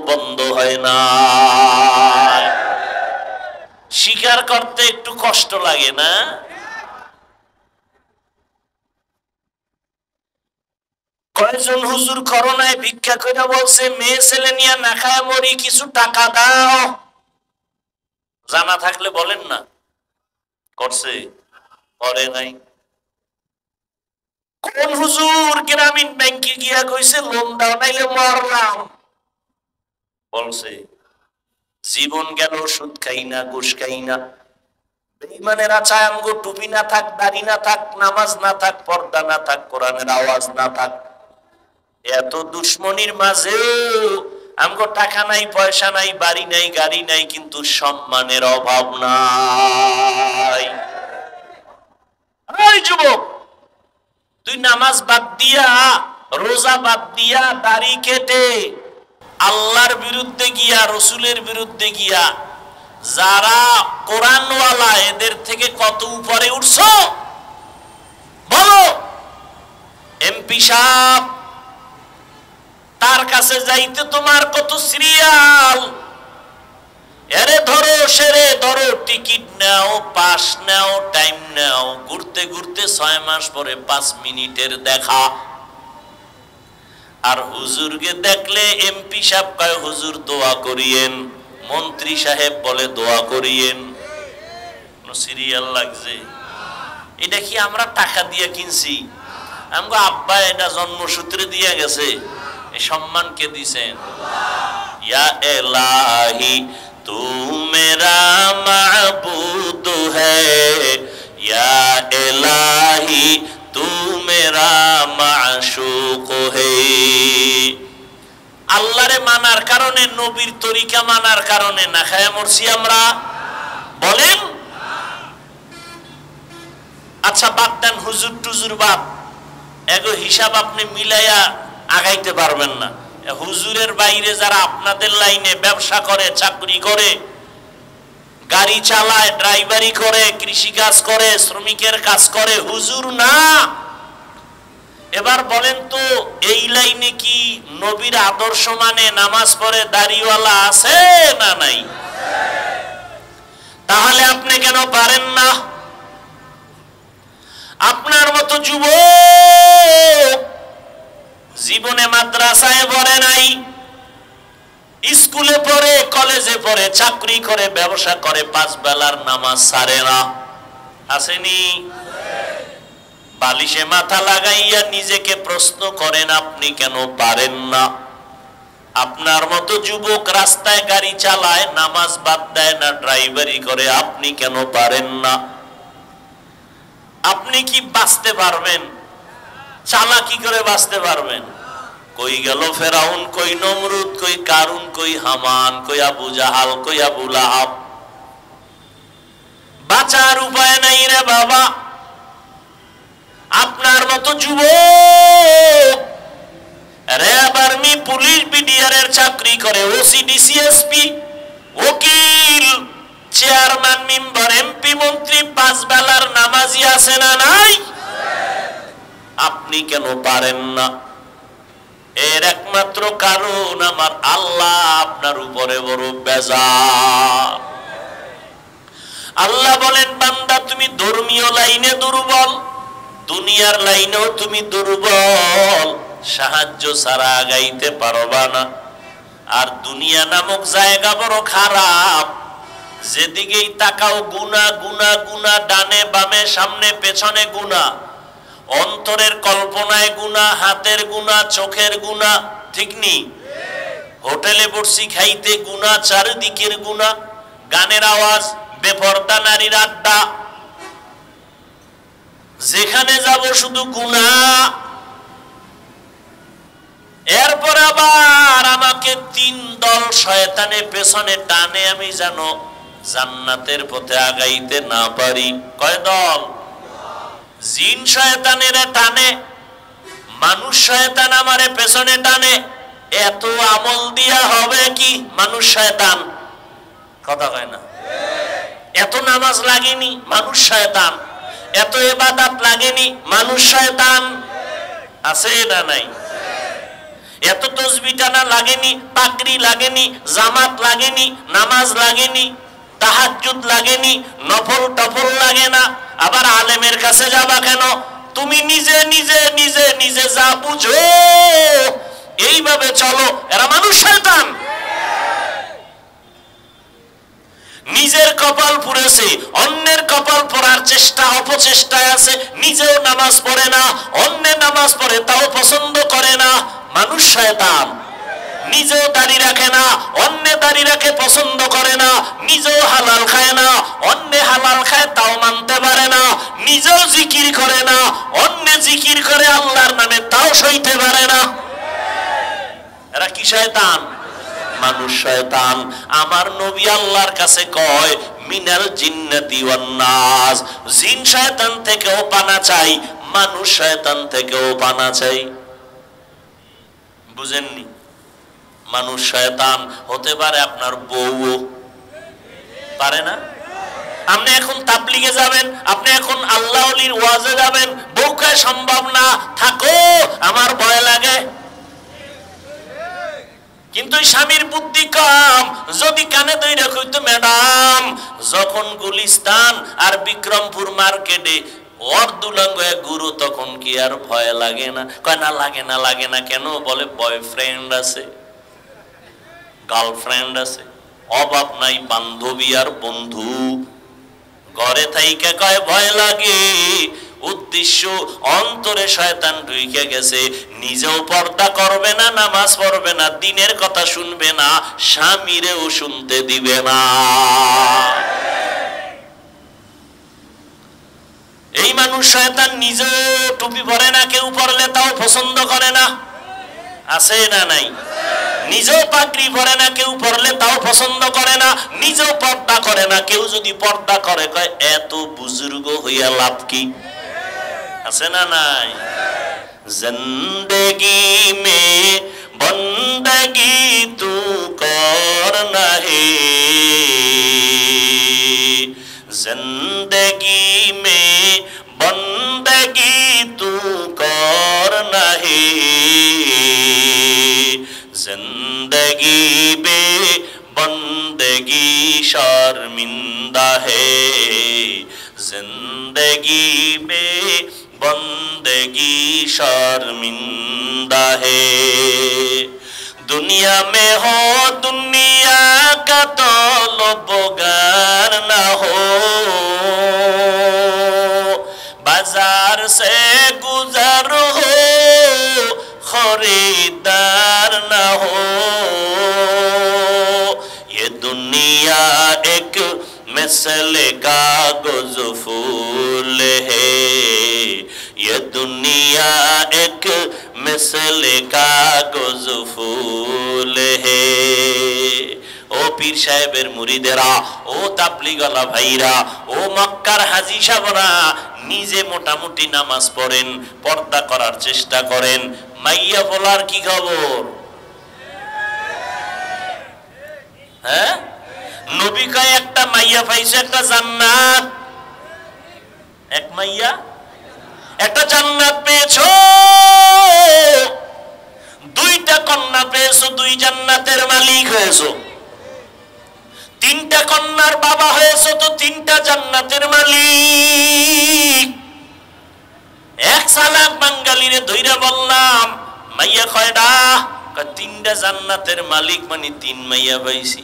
বন্ধ হয় না। স্বীকার করতে একটু কষ্ট লাগে না? কয়েকজন হুজুর করোনায় ভিক্ষা করে বলছে, মেয়ে ছেলে নিয়ে না খায় মরি, কিছু টাকা দাও। জানা থাকলে বলেন না। করছে? করে নাই? কোন হুজুর গ্রামীণ ব্যাংকে গিয়া কইছে লোন দাও নাইলে মরলাম? বলছে? জীবন গেল সুদ খাই না, ঘুষ খাই না। বেঈমানেরা চায় আমগো টুপি না থাক, দাড়ি না থাক, নামাজ না থাক, পর্দা না থাক, কোরআনের আওয়াজ না থাক। এত দুশ্মনির মাঝেও আমগো টাকা নাই, পয়সা নাই, বাড়ি নাই, গাড়ি নাই, কিন্তু সম্মানের অভাব নাই। এই যুবক, তুই নামাজ বাদ দিয়া, রোজা বাদ দিয়া, দাড়ি কেটে আল্লাহর বিরুদ্ধে গিয়া, রসুলের বিরুদ্ধে গিয়া যারা কোরআনওয়ালা এদের থেকে কত উপরে উঠছো বলো। এমপি সাহেব, তার কাছে যাইতে তোমার কত সিরিয়াল, এরে ধরো, সেরে ধরো, টিকিট নাও, পাস নাও, টাইম নাও, ঘুরতে ঘুরতে 6 মাস পরে 5 মিনিটের দেখা। আর হুজুরকে দেখলে এমপি সাহেব কয় হুজুর দোয়া করিয়েন, মন্ত্রী সাহেব বলে দোয়া করিয়েন। সিরিয়াল লাগছে। এটা কি আমরা টাকা দিয়ে কিনছি? আমগো আব্বা এটা জন্মসূত্রে দিয়ে গেছে। এই সম্মান কে দিছেন? ইয়া এলাহি तू मेरा माबूद है या इलाही तू मेरा माशूक है। আল্লাহরে মানার কারণে, নবীর তরিকা মানার কারণে না খায়া মরছি আমরা? বলেন। আচ্ছা বাদ দেন হুজুর টুজুর বাদ, এগো হিসাব আপনি মিলাইয়া আগাইতে পারবেন না। হুজুরের বাইরে যারা আপনাদের লাইনে ব্যবসা করে, চাকরি করে, গাড়ি চালায়, ড্রাইভারি করে, কৃষি কাজ করে, শ্রমিকের কাজ করে, হুজুর না। এবার বলেন তো এই লাইনে কি নবীর আদর্শ মানে নামাজ পড়ে দাড়িওয়ালা আছে না নাই? তাহলে আপনি কেন পারেন না? আপনার মতো যুবক জীবনে মাদ্রাসায় পড়ে নাই, স্কুলে পড়ে, কলেজে পড়ে, চাকরি করে, ব্যবসা করে, 5 বেলার নামাজ ছাড়ে না, আসেনি? বালিশে মাথা লাগাইয়া নিজেকে প্রশ্ন করেন আপনি কেন পারেন না? আপনার মতো যুবক রাস্তায় গাড়ি চালায়, নামাজ বাদ দেয় না, ড্রাইভারি করে, আপনি কেন পারেন না? আপনি কি বাঁচতে পারবেন? চালাকি করে বাঁচতে পারবেন? কই গেল ফেরাউন, কই নমরুদ, কই কারুন, কই হামান, কই আবু জাহাল, কই আবু লাহাব? বাঁচার উপায় নাই রে বাবা। আপনার মতো যুবক র্যাব, আর্মি, পুলিশ, বিডিআর এর চাকরি করে, ওসি, ডিসিএসপি, উকিল, চেয়ারম্যান, মেম্বার, এমপি, মন্ত্রী, 5 বেলার নামাজি আছে না নাই? আপনি কেন পারেন না? এর একমাত্র কারণ আমার আল্লাহ আপনার উপরে বড় বেজার। আল্লাহ বলেন বান্দা তুমি ধর্মীয় লাইনে দুর্বল, দুনিয়ার লাইনেও তুমি দুর্বল, সাহায্য ছাড়া আগাইতে পারবা না। আর দুনিয়া নামক জায়গা বড় খারাপ, যেদিকেই তাকাও গুনাহ গুনাহ গুনাহ, ডানে বামে সামনে পেছনে গুনাহ, অন্তরের কল্পনায় গুনাহ, হাতের গুনাহ, চোখের গুনাহ, ঠিক নি? হোটেলে বসছি খাইতে গুনাহ, চারিদিকের গুনাহ, গানের আওয়াজ, বেপরদা নারীর আড্ডা, যেখানে যাব শুধু গুনাহ। এরপর আবার আমাকে 3 দল শয়তানে পেছনে টানে, আমি যেন জান্নাতের পথে আগাইতে না পারি। কয় দল? জিন শয়তানের টানে, মানুষ শয়তান আমারে পেছনে টানে। এত আমল দিয়া হবে কি? মানুষ শয়তান। কথা কয় না? এত নামাজ লাগেনি, মানুষ শয়তান। এত ইবাদত লাগেনি, মানুষ শয়তান। আছে না নাই? এত তাসবিহ টানা লাগেনি, পাগড়ি লাগেনি, জামাত লাগেনি, নামাজ লাগেনি, তাহাজ্জুদ লাগেনি, নফল টফল লাগে না। আবার আলেমের কাছে যাবা কেন? তুমি নিজে নিজে নিজে নিজে যা বুঝো এইভাবে চলো, এরা মানুষ শয়তান। নিজের কপাল পুড়েছে, অন্যের কপাল পড়ার চেষ্টা, অপচেষ্টায় আছে, নিজেও নামাজ পড়ে না, অন্যের নামাজ পড়ে তাও পছন্দ করে না, মানুষ শয়তান। নিজেও দাড়ি রাখে না, অন্য দাড়ি রাখে পছন্দ করে না, নিজেও হালাল খায় না, অন্য হালাল খায় তাও মানতে পারে না, নিজেও জিকির করে না, অন্য জিকির করে আল্লাহর নামে তাও সইতে পারে না। এরা কি শয়তান? মানুষ শয়তান। আমার নবী আল্লাহর কাছে কয় মিনাল জিন্নাতি ওয়ান নাস, জিন শয়তান থেকেও পানা চাই, মানুষ শয়তান থেকেও পানা চাই। বুঝেননি? মানুষ শয়তান হতে পারে, আপনার বউও পারে না। আপনি এখন তাবলিগে যাবেন, আপনি এখন আল্লাহ ওলির ওয়াজে যাবেন, বউকে সম্ভব না, থাকো আমার ভয় লাগে। কিন্তু স্বামীর বুদ্ধি কম, যদি কানে দইরা কইতো ম্যাডাম যখন গুলিস্তান আর বিক্রমপুর মার্কেটে অর্ধুলঙ্গ এক গুরু, তখন কি আর ভয় লাগে না? কয় না লাগে না। লাগে না কেন? বলে বয়ফ্রেন্ড আছে, গার্লফ্রেন্ড আছে, অভাব নাই বান্ধবী আর বন্ধু। ঘরে থাইকে কয় ভয় লাগে, উদ্দেশ্য অন্তরে শয়তান ঢুকে গেছে, নিজেও পর্দা করবে না, নামাজ পড়বে না, দিনের কথা শুনবে না, স্বামীরেও শুনতে দিবে না। এই মানুষ শয়তান নিজেও টুপি পরে না, কেউ পরলে তাও পছন্দ করে না, আছে না নাই? নিজেও পাগড়ি পরে না, কেউ পরলে তাও পছন্দ করে না, নিজেও পর্দা করে না, কেউ যদি পর্দা করে কয় এত বুজুর্গ হইয়া লাভ কি, আছে না নাই? জিন্দেগি মে বন্দগি তু করনা হে, जिंदगी में बंदगी तू करना है, जिंदगी में बंदगी शर्मिंदा है, जिंदगी में बंदगी शर्मिंदा है। दुनिया में हो दुनिया का तलबगार ना हो, बाजार से गुजर हो खरीदार ना हो, ये दुनिया एक मिसल कागज फूल है, ये दुनिया एक मिसल कागज फूल है। ও পীর সাহেবের মুরিদেরা, ও তাবলীগওয়ালা ভাইরা, ও মক্কার হাজী সাহেবরা, নিজে মোটামুটি নামাজ পড়েন, পর্দা করার চেষ্টা করেন, মাইয়া বলার কি খবর? হ্যাঁ, নবী কয় একটা মাইয়া পাইছে, একটা জান্নাত, এক মাইয়া একটা জান্নাত পেয়েছো, দুইটা কন্যা পেয়েছো, দুই জান্নাতের মালিক হয়েছো, তিনটা কন্যার বাবা হয়েছো তো তিনটা জান্নাতের মালিক। এক সালাক বাঙালিরে ধইরা বললাম মাইয়া কয়টা? তিনটা জান্নাতের মালিক, মানে তিন মাইয়া পাইছি।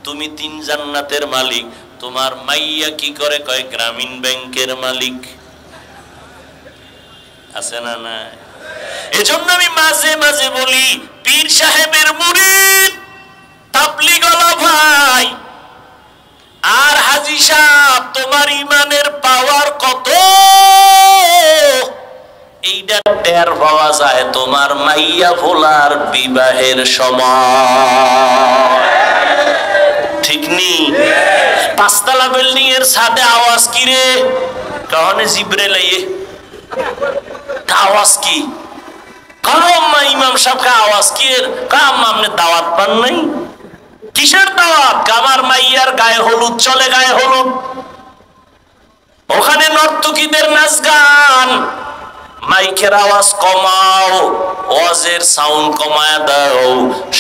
তুমি তিন জান্নাতের মালিক, তোমার মাইয়া কি করে? কয় গ্রামীণ ব্যাংকের মালিক, আছে না না? এজন্য আমি মাঝে মাঝে বলি, পীর সাহেবের মুরিদ, তাবলীগওয়ালা ভাই আর হাজী সাহেব, তোমার ইমানের পাওয়ার কত এইটা টের পাওয়া যায় তোমার মাইয়া ভোলার বিবাহের সময়, ঠিক নি? পাঁচতলা বিল্ডিং এর ছাদে আওয়াজ কি রে? কারণে জিব্রাইল আইয়ে আওয়াজ কি? কারম্মা ইমাম সাহেবকে আওয়াজ কি এর? কাম আমনে দাওয়াত পান নাই? কিসের দাওয়াত? আমার মাইয়ার গায়ে হলুদ চলে, গায়ে হলুদ, ওখানে নর্তকীদের নাচ গান, মাইকের আওয়াজ কমাও, ওয়াজের সাউন্ড কমায় দাও,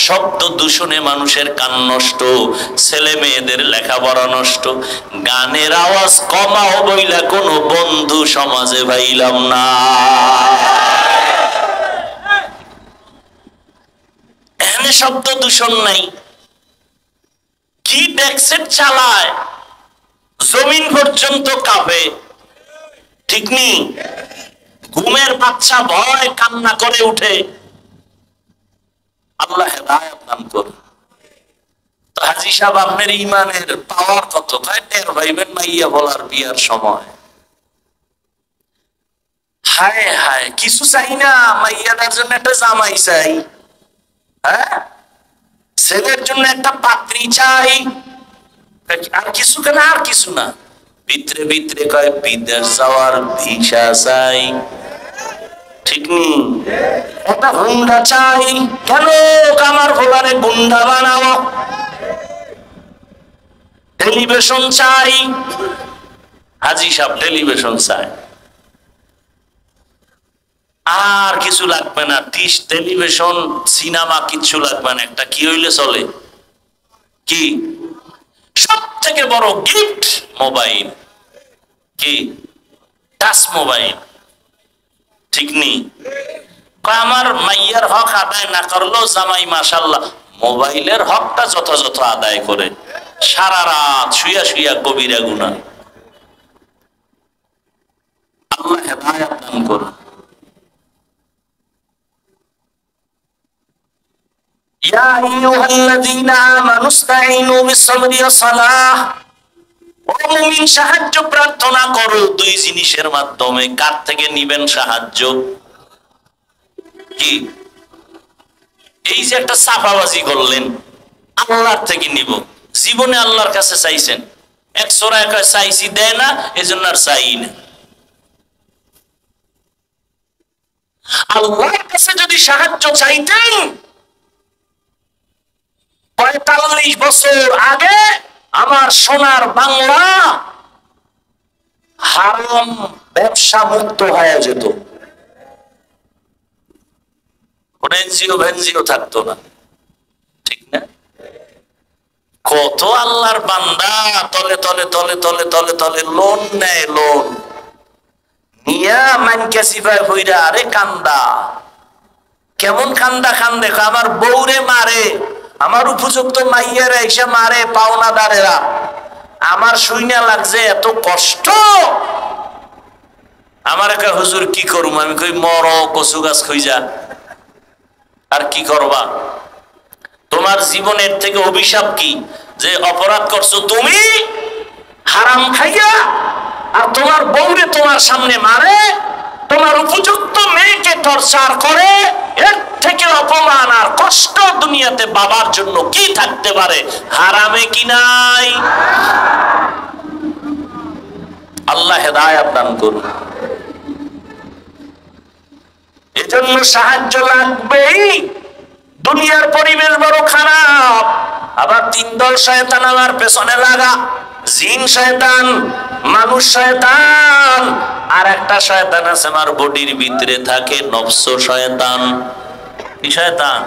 শব্দ দূষণে মানুষের কান নষ্ট, ছেলে মেয়েদের লেখাপড়া নষ্ট, গানের আওয়াজ কমাও বইলা কোনো বন্ধু সমাজে পাইলাম না। এখানে শব্দ দূষণ নাই, কি ডেকসেট চালায়, জমিন পর্যন্ত কাঁপে, ঠিক নি? ঘুমের বাচ্চা ভয় কান্না করে উঠে। আল্লাহ হেদায়েত দান করুন। তো হাজী সাহেব, আপনার ইমানের পাওয়ার কত? টের পাইবেন মাইয়া বলার বিয়ার সময়। হায় হায়, কিছু চাই না, মাইয়াটার জন্য একটা জামাই চাই, হ্যাঁ, ছেলের জন্য একটা পাত্রী চাই, আর কিছু কেন? আর কিছু না, ভিতরে ভিতরে কয় বিদেশ যাওয়ার ভিসা চাই, ঠিক নি? একটা হুন্ডা চাই, কেন? আমার ভোলারে গুন্ডা বানাও। টেলিভিশন চাই, হাজী সাহেব টেলিভিশন চাই, আর কিছু লাগবে না, ডিশ, টেলিভিশন, সিনেমা কিচ্ছু লাগবে না, একটা কি হইলে চলে? কি? সব থেকে বড় গিফট মোবাইল, কি? টাচ মোবাইল, ঠিক নি? আমার মাইয়ার হক আদায় না করলেও জামাই মাশাআল্লাহ মোবাইলের হকটা যথাযথ আদায় করে, সারা রাত শুইয়া শুইয়া কবিরা গুনাহ। আল্লাহ হেদায়েত দান করুন। ইয়া আইয়ুহাল্লাযীনা আমানুস্তাঈনু বিস-সাবরি ওয়াস-সালাহ, ও মুমিন সাহায্য প্রার্থনা করো দুই জিনিসের মাধ্যমে। কার থেকে নিবেন সাহায্য? কি? এই যে একটা সাফাবাজি করলেন, আল্লাহর থেকে নিব। জীবনে আল্লাহর কাছে চাইছেন? এক সোরায় কয় চাইছি, দেয় না, এজন্য আর চাই না। আল্লাহর কাছে যদি সাহায্য চাইতেন ৪৫ বছর আগে আমার সোনার বাংলা হারাম ব্যবসা মুক্ত হয়ে যেত, কোন এনজিও ভেনজিও থাকতো না, ঠিক না? কত আল্লাহর বান্দা তলে তলে তলে তলে তলে তলে লোন নেয়, লোন নিয়া মানকে সিফায় হইরা আরে কান্দা। কেমন কান্দা কান্দে? আমার বউরে মারে, আমার উপযুক্ত মাইয়ারা এসে মারে পাওনাদারেরা, আমার শুইনা লাগছে এত কষ্ট। আমার একটা হুজুর কি করুম? আমি কই মর, কচু গাছ খুঁজা, আর কি করবা? তোমার জীবনের থেকে অভিশাপ কি? যে অপরাধ করছো তুমি হারাম খাইয়া, আর তোমার বউরে তোমার সামনে মারে, তোমার উপযুক্ত মেয়েকে টর্চার করে। এর থেকে অপমান আর কষ্ট দুনিয়াতে বাবার জন্য কি থাকতে পারে? হারামে কি নাই? আল্লাহ হেদায়েত দান করুন। এজন্য সাহায্য লাগবেই। দুনিয়ার পরিবেশ বড় খারাপ, আবার ৩ দল শয়তান আমার পেছনে লাগা। জিন শয়তান, মানুষ শয়তান, আর একটা শয়তান আছে আমার বডির ভিতরে থাকে, নফস শয়তান। কি শয়তান?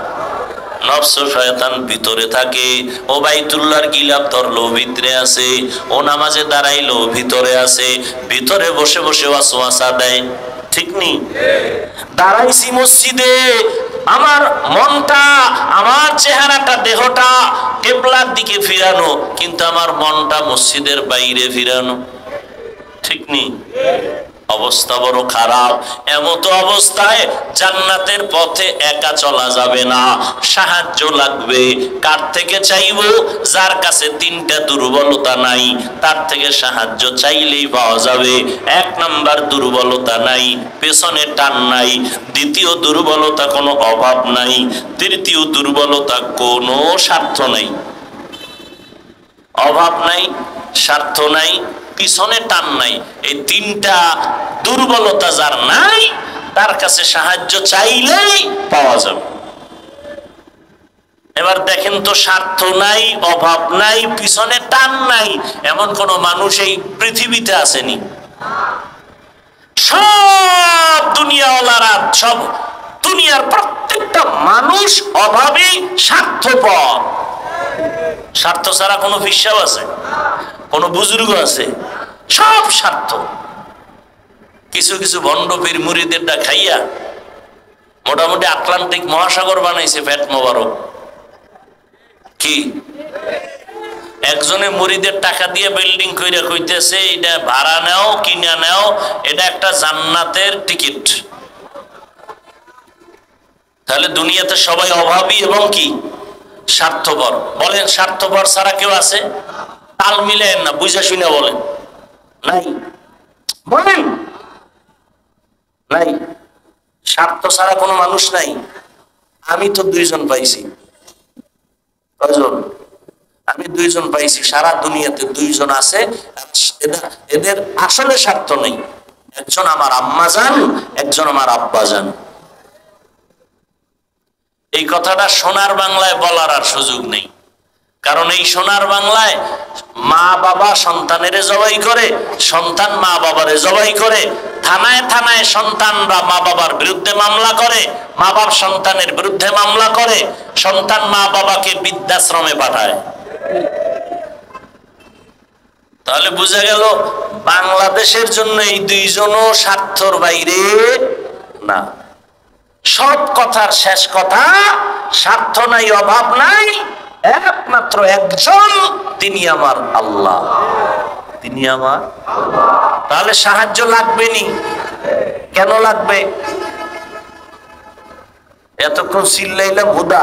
নফস শয়তান ভিতরে থাকে। ও বাইতুল্লাহর গিলাপ ধরলো ভিতরে আছে, ও নামাজে দাঁড়াইলো ভিতরে আছে, ভিতরে বসে বসে ওয়াসওয়াসা দেয়, ঠিক নি? দাঁড়াইছি মসজিদে, আমার মনটা, আমার চেহারাটা, দেহটা কিবলার দিকে ফিরানো, কিন্তু আমার মনটা মসজিদের বাইরে ফিরানো, ঠিক নি? অবস্থা বড় খারাপ। এমতো অবস্থায় জান্নাতের পথে একা চলা যাবে না, সাহায্য লাগবে। কার থেকে চাইবো? যার কাছে 3টা দুর্বলতা নাই, তার থেকে সাহায্য চাইলেই পাওয়া যাবে। 1 নাম্বার দুর্বলতা নাই, পেছনে টান নাই। দ্বিতীয় দুর্বলতা কোনো অভাব নাই। তৃতীয় দুর্বলতা কোনো স্বার্থ নাই। অভাব নাই, স্বার্থ নাই, পিছনে টান নাই। এই 3টা দুর্বলতা যার নাই, তার কাছে সাহায্য চাইলেই পাওয়া যাবে। এবার দেখেন তো, স্বার্থ নাই, অভাব নাই, পিছনে টান নাই, এমন কোন মানুষ এই পৃথিবীতে আসেনি। সব দুনিয়াওয়ালারা, সব দুনিয়ার প্রত্যেকটা মানুষ অভাবী, স্বার্থপর। স্বার্থ ছাড়া কোনো বিশ্বাস আছে? কোন বুজুর্গ আছে? সব স্বার্থ। কিছু কিছু ভণ্ড পীর মুরিদেরটা খাইয়া মোটামুটি আটলান্টিক মহাসাগর বানাইছে ফ্যাট মোবারক। কি একজনে মুরিদের টাকা দিয়ে বিল্ডিং কইরা কইতেছে, এটা ভাড়া নাও, কিনা নাও, এটা একটা জান্নাতের টিকিট। তাহলে দুনিয়াতে সবাই অভাবী এবং কি স্বার্থপর। বলেন, স্বার্থপর ছাড়া কেউ আছে? তাল মিলেন না, বুঝা শুনে বলেন। নাই, বলেন নাই। স্বার্থ ছাড়া কোনো মানুষ নাই। আমি তো 2 জন পাইছি। কয়জন? আমি 2 জন পাইছি। সারা দুনিয়াতে 2 জন আছে, এদের আসলে স্বার্থ নেই। একজন আমার আম্মা জান, একজন আমার আব্বা জান। এই কথাটা সোনার বাংলায় বলার আর সুযোগ নেই, কারণ এই সোনার বাংলায় মা বাবা সন্তানের জবাই করে, সন্তান মা বাবারে জবাই করে, থানায় থানায় সন্তানরা মা বাবার বিরুদ্ধে মামলা করে, মা বাবা সন্তানের বিরুদ্ধে মামলা করে, সন্তান মা বাবাকে বৃদ্ধাশ্রমে পাঠায়। তাহলে বোঝা গেল বাংলাদেশের জন্য এই 2 জনও স্বার্থর বাইরে না। সব কথার শেষ কথা, স্বার্থ নাই, অভাব নাই, একমাত্র একজন, তিনি আমার আল্লাহ। তিনি আমার। তাহলে সাহায্য লাগবে নি? কেন লাগবে? এতক্ষণ চিল্লাইলাম হুদা।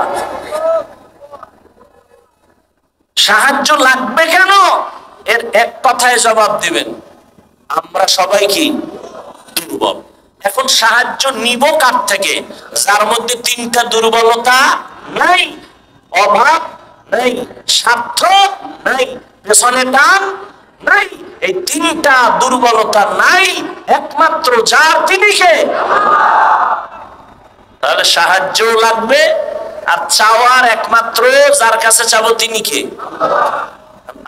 সাহায্য লাগবে কেন? এর এক কথায় জবাব দিবেন, আমরা সবাই কি দুর্বল। এখন সাহায্য নিব কার থেকে? যার মধ্যে তিনটা দুর্বলতা নাই, অভাব নাই, স্বার্থ নাই, পেছনে টান নাই, এই তিনটা দুর্বলতা নাই একমাত্র যার, তিনি কে? তাহলে সাহায্য লাগবে, আর চাওয়ার একমাত্র যার কাছে চাবো তিনি কে?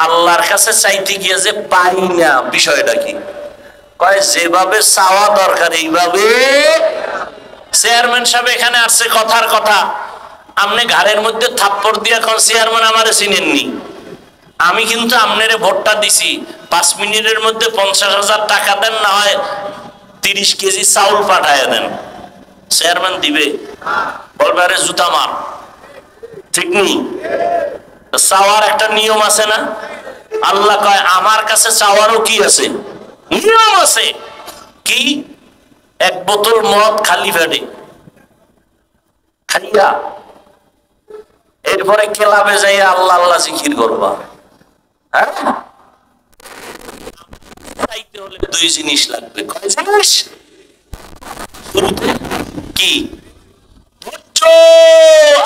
আল্লাহর কাছে চাইতে গিয়ে যে পাই না, বিষয়টা কি? কয় যেভাবে চাওয়া দরকার এইভাবে। চেয়ারম্যান সাহেব এখানে আসছে, কথার কথা, আপনি ঘাড়ের মধ্যে থাপ্পড় দিয়ে এখন চেয়ারম্যান আমারে চিনেননি, আমি কিন্তু আপনারে ভোটটা দিছি, 5 মিনিটের মধ্যে 50,000 টাকা দেন, না হয় 30 কেজি চাউল পাঠায় দেন। চেয়ারম্যান দিবে? বলবে আরে জুতা মার, ঠিক নেই? চাওয়ার একটা নিয়ম আছে না? আল্লাহ কয় আমার কাছে চাওয়ারও কি আছে? নিয়ম আছে। কি? 1 বোতল মদ খালি পেটে খাইয়া এরপরে ক্লাবে যাইয়া আল্লাহ আল্লাহ জিকির করবা। হ্যাঁ, চাইতে হলে 2 জিনিস লাগবে। কয় জিনিস? শুরুতে কি? ধৈর্য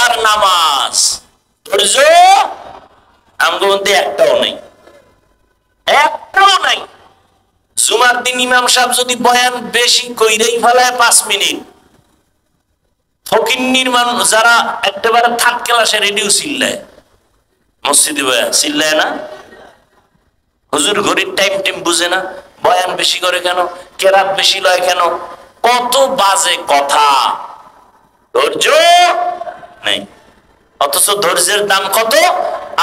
আর নামাজ। ধৈর্য আমগো মধ্যে একটাও নাই, একটাও নাই। জুমার দিন ইমাম সাহেব যদি বয়ান বেশি কইরেই ফেলায় 5 মিনিট, ফকিন্নির মানুষ যারা একেবারে 3rd ক্লাসে রেডিও চিল্লায়, মসজিদে বয়ান চিল্লায় না? হুজুর ঘড়ির টাইম বুঝে না, বয়ান বেশি করে কেন, কেরাত বেশি লয় কেন, কত বাজে কথা। ধৈর্য নেই, অথচ ধৈর্যের দাম কত?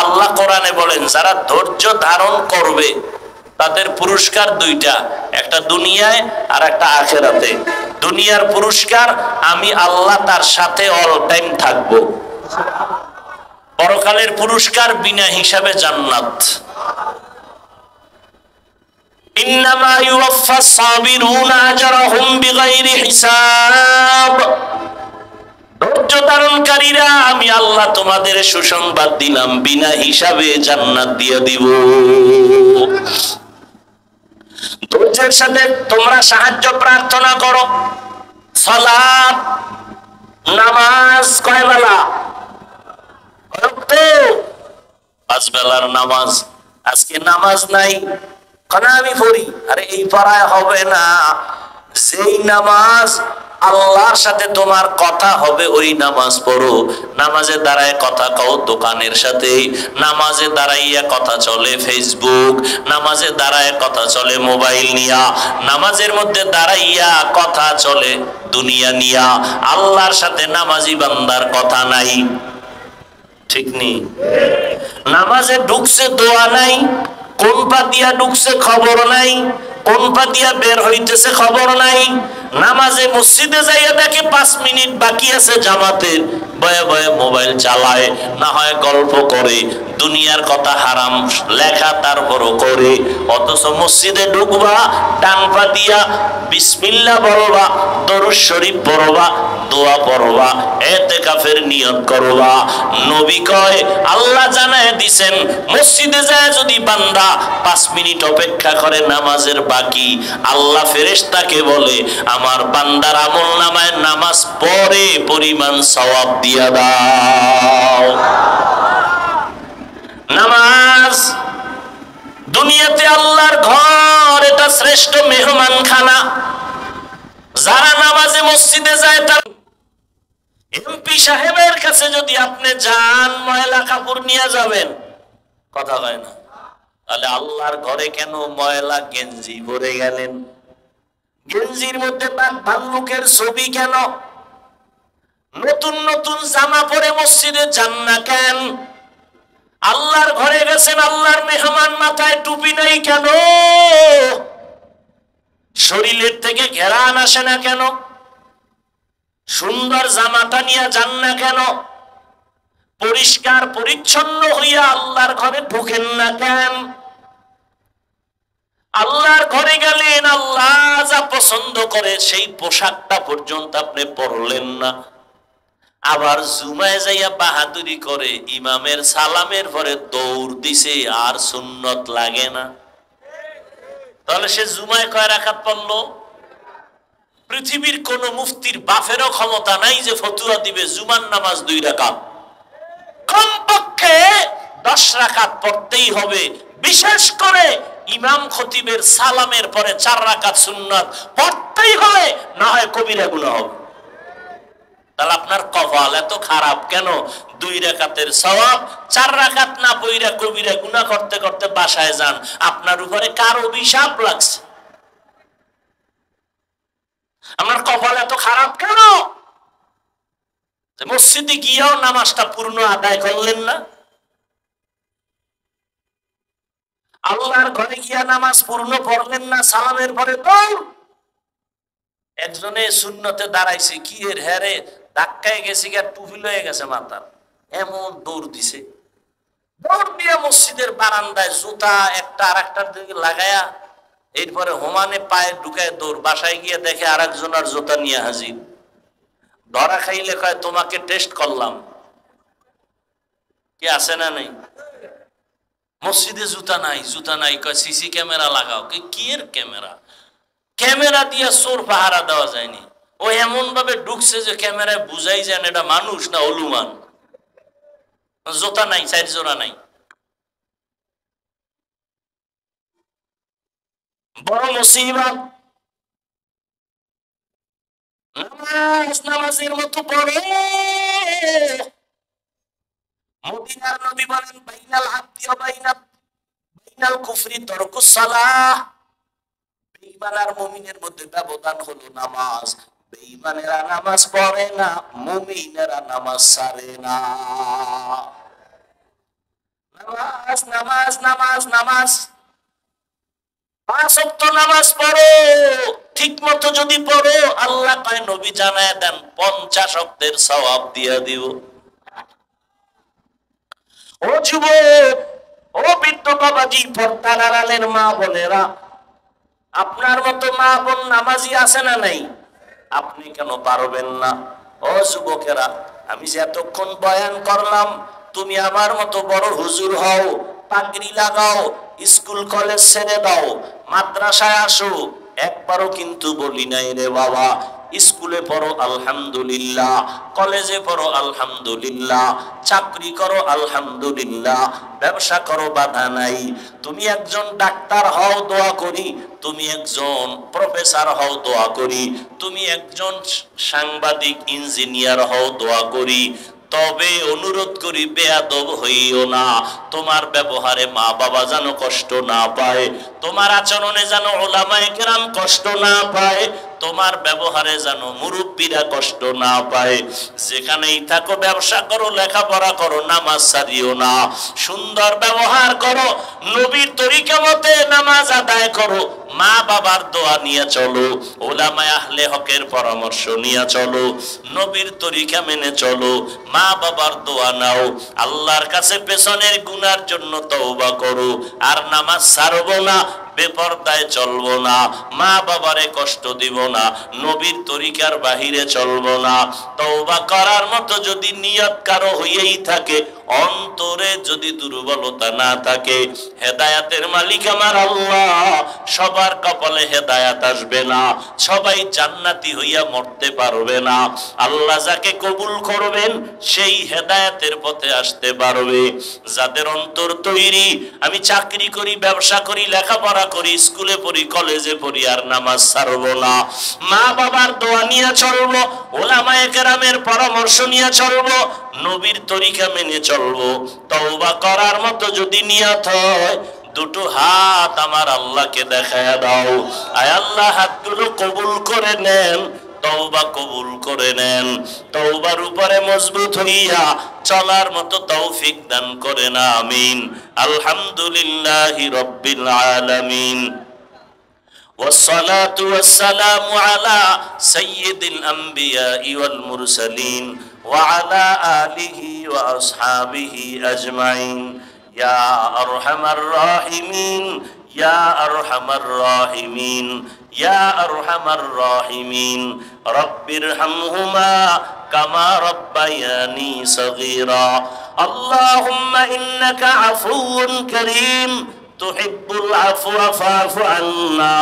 আল্লাহ কোরআনে বলেন যারা ধৈর্য ধারণ করবে তাদের পুরস্কার 2টা, একটা দুনিয়ায় আর একটা আখিরাতে। দুনিয়ার পুরস্কার আমি আল্লাহ তার সাথে অল টাইম থাকবো, পরকালের পুরস্কার বিনা হিসাবে জান্নাত। ইন্নামা ইউওয়াফাস সাবিরুনা আজরাহুম বিগাইরি হিসাব। ধৈর্য ধারণকারীরা আমি আল্লাহ তোমাদের সুসংবাদ দিলাম, বিনা হিসাবে জান্নাত দিয়ে দিব। ধৈর্যের সাথে তোমরা সাহায্য প্রার্থনা করো। সালাত, নামাজ কয় বেলা? 5 বেলার নামাজ। আজকে নামাজ নাই, কেন? আমি পড়ি। আরে এই পড়ায় হবে না। যেই নামাজ আল্লাহর সাথে তোমার কথা হবে ওই নামাজ পড়ো। নামাজে দাঁড়ায় কথা কও দোকানের সাথে, নামাজে দাঁড়াইয়া কথা চলে ফেসবুক, নামাজে দাঁড়ায় কথা চলে মোবাইল নিয়া, নামাজের মধ্যে দাঁড়াইয়া কথা চলে দুনিয়া নিয়া। আল্লাহর সাথে নামাজি বান্দার কথা নাই, ঠিক নেই? নামাজে ঢুকছে দোয়া নাই, কোন পা দিয়া ঢুকছে খবর নাই, কোন পা দিয়া বের হইতেছে খবর নাই। নামাজে মসজিদে যাইয়া দেখে 5 মিনিট বাকি আছে জামাতের, বয়ে বয়ে মোবাইল চালায়, না হয় গল্প করে, দুনিয়ার কথা হারাম লেখা তারপরও করে। অথচ মসজিদে ঢুকবা, ডান পা দিয়া বিসমিল্লাহ বলবা, দরুদ শরীফ পড়বা, দোয়া পড়বা, ইতিকাফের নিয়ত করবা। নবী কয় আল্লাহ জানায় দিছেন মসজিদে যায় যদি বান্দা 5 মিনিট অপেক্ষা করে নামাজের বাকি, আল্লাহ ফেরেশতাকে বলে আমার বান্দার আমলনামায় নামাজ পড়ে পরিমাণ সওয়াব দিয়া দাও। নামাজ দুনিয়াতে আল্লাহর ঘর, এটা শ্রেষ্ঠ মেহমানখানা। যারা নামাজে মসজিদে যায় তার এমপি সাহেবের কাছে যদি আপনি যান ময়লা কাপড় নিয়ে যাবেন, কথা হয় না। তাহলে আল্লাহর ঘরে কেন ময়লা গেঞ্জি পরে গেলেন? গেঞ্জির মধ্যে তার ভাল্লুকের ছবি কেন? নতুন নতুন জামা পরে মসজিদে যান না কেন? আল্লাহর ঘরে গেছেন, আল্লাহর মেহমান, মাথায় টুপি নাই কেন? শরীরের থেকে ঘেরান আসে না কেন? সুন্দর জামাটা নিয়ে যান না কেন? পরিষ্কার পরিচ্ছন্ন হইয়া আল্লাহর ঘরে ঢুকেন না কেন? আল্লাহর ঘরে গেলেন, আল্লাহ যা পছন্দ করে সেই পোশাকটা পর্যন্ত আপনি পরলেন না। আবার জুমায় যাইয়া বাহাদুরি করে ইমামের সালামের পরে দৌড় দিছে, আর সুন্নত লাগে না। তাহলে সে জুমায় কয় রাকাত পড়লো? পৃথিবীর কোন মুফতির বাফেরও ক্ষমতা নাই যে ফতুয়া দিবে জুমার নামাজ 2 রাকাত। কমপক্ষে 10 রাকাত পড়তেই হবে। বিশেষ করে ইমাম খতিবের সালামের পরে 4 রাকাত সুন্নাত পড়তেই হবে, না হয় কবিরা গুনাহ হবে। তাহলে আপনার কপাল এত খারাপ কেন? 2 রাকাতের সওয়াব 4 রাকাত না পইরা কবিরা গুনাহ করতে করতে বাসায় যান। আপনার উপরে কার অভিশাপ লাগছে? আপনার কপাল এত খারাপ কেন? মসজিদে গিয়েও নামাজটা পূর্ণ আদায় করলেন না। আল্লাহর ঘরে গিয়া নামাজ পূর্ণ পড়লেন না, সালামের পরে দৌড়। একজনে সুন্নতে দাঁড়াইছে, কি এর হ্যারে ধাক্কায় গেছে, গিয়া টুপি লয়ে গেছে মাথার, এমন দৌড় দিছে। দৌড় দিয়ে মসজিদের বারান্দায় জুতা একটা আর একটার দিকে লাগায়া এরপরে হোমানে পায়ে ঢুকায় দৌড়। বাসায় গিয়ে দেখে আর একজনের জুতা নিয়ে হাজির। ধরা খাইলে কয় তোমাকে টেস্ট করলাম। কি আছে না নেই? মসজিদে জুতা নাই, জুতা নাই, কয় সিসি ক্যামেরা লাগাও। কি এর ক্যামেরা? ক্যামেরা দিয়ে চোর পাহারা দেওয়া যায়নি। ও এমন ভাবে ঢুকছে যে ক্যামেরায় বুঝাই যায় না এটা মানুষ না হলুমান। জুতা নাই, 4 জোড়া নাই। বড় মুসিবত। নামাজ নামাজের মতো পড়ে। মদিনার নবী বলেন বাইনাল আবদি ওয়া বাইনাল কুফরি তারকুস সালাহ। বেঈমান আর মুমিনের মধ্যে ব্যবধান হলো নামাজ। বেঈমানেরা নামাজ পড়ে না, মুমিনেরা নামাজ ছাড়ে না। নামাজ নামাজ নামাজ নামাজ 5 ওয়াক্ত নামাজ পড়ো। ঠিক মতো যদি পড়ো, আল্লাহ কয় নবী জানায় দেন 50 ওয়াক্তের সওয়াব দিয়ে দিব। ও যুবক, ও বৃদ্ধ বাবাজি, পর্দার আড়ালের মা বোনেরা, আপনার মতো মা বোন নামাজি আছে না নাই? আপনি কেন পারবেন না? ও যুবকেরা, আমি যে এতক্ষণ বয়ান করলাম, তুমি আমার মতো বড় হুজুর হও, পাগড়ি লাগাও, স্কুল কলেজ ছেড়ে দাও, মাদ্রাসায় আসো, একবারও কিন্তু বলি নাই রে বাবা স্কুলে পড়ো আলহামদুলিল্লাহ, কলেজে পড়ো আলহামদুলিল্লাহ, চাকরি করো আলহামদুলিল্লাহ, ব্যবসা করো বাধা নাই। তুমি একজন ডাক্তার হও দোয়া করি, তুমি একজন প্রফেসর হও দোয়া করি, তুমি একজন সাংবাদিক ইঞ্জিনিয়ার হও দোয়া করি। তবে অনুরোধ করি বেয়াদব হইও না। তোমার ব্যবহারে মা বাবা যেন কষ্ট না পায়, তোমার আচরণে যেন উলামায়ে কেরাম কষ্ট না পায়, তোমার ব্যবহারে যেন মুরব্বীরা কষ্ট না পায়। যেখানেই থাকো ব্যবসা করো, লেখাপড়া করো, নামাজ ছাড়িও না। সুন্দর ব্যবহার করো, নবীর তরিকা মতে নামাজ আদায় করো, মা বাবার দোয়া নিয়ে চলো, উলামায়ে আহলে হকের পরামর্শ নিয়ে চলো, নবীর তরিকা মেনে চলো, মা বাবার দোয়া নাও, আল্লাহর কাছে পেছনের গুনার জন্য তওবা করো। আর নামাজ ছাড়বো না, বেপরদায় চলবো না, মা বাবারে কষ্ট দিব না, নবীর তরিকার বাহিরে চলবো না। তওবা করার মতো যদি নিয়ত কারো হইয়াই থাকে, অন্তরে যদি দুর্বলতা না থাকে, হেদায়াতের মালিক আমার আল্লাহ, সবার কপালে হেদায়াত আসবে না, সবাই জান্নাতি হইয়া মরতে পারবে না। আল্লাহ যাকে কবুল করবেন সেই হেদায়াতের পথে আসতে পারবে। যাদের অন্তর তৈরি, আমি চাকরি করি, ব্যবসা করি, লেখাপড়া করি, স্কুলে পড়ি, কলেজে পড়ি, আর নামাজ ছাড়বো না, মা বাবার দোয়া নিয়ে চলবো, উলামায়ে কেরামের পরামর্শ নিয়ে চলবো, নবীর তরিকা মেনে চলবো, তওবা করার মতো যদি নিয়ত হয়, দুটো হাত আমার আল্লাহকে দেখায়া দাও। আয় আল্লাহ, হাতগুলো কবুল করে নেন, তওবা কবুল করে নেন, তওবার উপরে মজবুত হইয়া চলার মতো তৌফিক দান করেন, আমিন। আলহামদুলিল্লাহি রাব্বিল আলামিন। والصلاة والسلام على سيد الأنبياء والمرسلين وعلى آله وأصحابه أجمعين. يا أرحم الراحمين ইয়া আরহামার রাহিমিন, ইয়া আরহামার রাহিমিন, রব্বিরহামহুমা কামা রব্বায়ানি সগীরা। আল্লাহুম্মা ইন্নাকা আফুউন কারীম তুহিব্বুল আফওয়া ফা'ফু আন্না।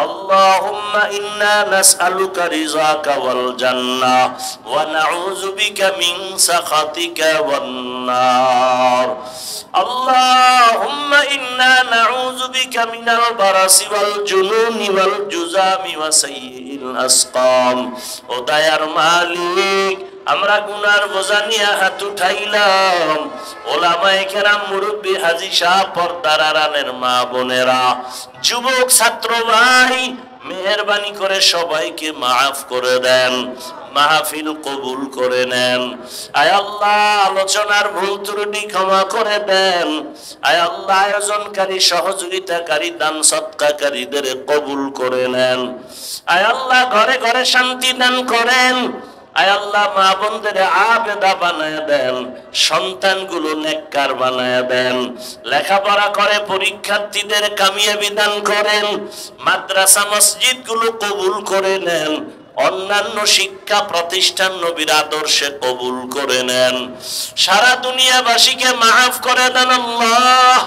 আল্লাহুম্মা ইন্না নাসআলুকা রিযাকা ওয়াল জান্নাহ ওয়া নাউযু বিকা মিন সাখাতিকা ওয়ান নার। আল্লাহুম্মা ইন্না নাউযু বিকা মিনাল বারাসি ওয়াল জুনুনি ওয়াল জুযামি ওয়া সাইয়্যিল আসকাম। ও দয়ার মালিক, আমরা গুনার বোঝা নিয়ে হাত উঠাইলাম। ওলামায়ে কেরাম, মুরব্বী, হাজী সাহেব, পর্দার আড়ালের মা বোনেরা, যুবক ছাত্র ভাই, মেহেরবানি করে সবাইকে মাফ করে দেন, মাহফিল কবুল করে নেন। আয় আল্লাহ, আলোচনার ভুল ত্রুটি ক্ষমা করে দেন। আয় আল্লাহ, আয়োজনকারী, সহযোগিতাকারী, দান সৎকারীদের কবুল করে নেন। আয় আল্লাহ, ঘরে ঘরে শান্তি দান করেন। আয় আল্লাহ, মা বোনদের আবেদা বানায় দেন, সন্তানগুলো নেককার বানায় দেন, লেখাপড়া করে পরীক্ষার্থীদের কামিয়াবি দান করেন, মাদ্রাসা মসজিদ গুলো কবুল করে নেন, অন্যান্য শিক্ষা প্রতিষ্ঠান নবীর আদর্শে কবুল করে নেন। সারা দুনিয়াবাসীকে মাফ করে দেন আল্লাহ।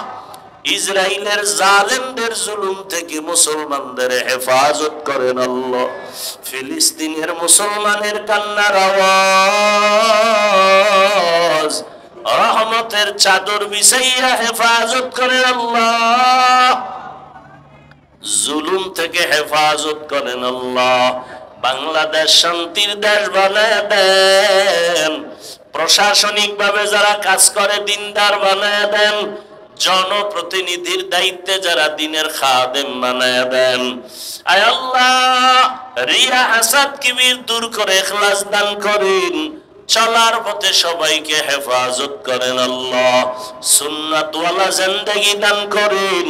ইসরায়েলের জালেমদের জুলুম থেকে মুসলমানদের হেফাজত করেন আল্লাহ। ফিলিস্তিনের মুসলমানের কান্নার আওয়াজ রহমতের চাদর বিছাইয়া হেফাজত করেন আল্লাহ। জুলুম থেকে হেফাজত করেন আল্লাহ। বাংলাদেশ শান্তির দেশ বানায় দেন। প্রশাসনিক ভাবে যারা কাজ করে দিনদার বানায় দেন। জনপ্রতিনিধির দায়িত্বে যারা দিনের খাদেম বানায় দেন। আয় আল্লাহ, রিয়া হাসাদ কিবির দূর করে ইখলাস দান করেন। চলার পথে সবাইকে হেফাজত করেন আল্লাহ। সুন্নাতওয়ালা জিন্দেগি দান করেন।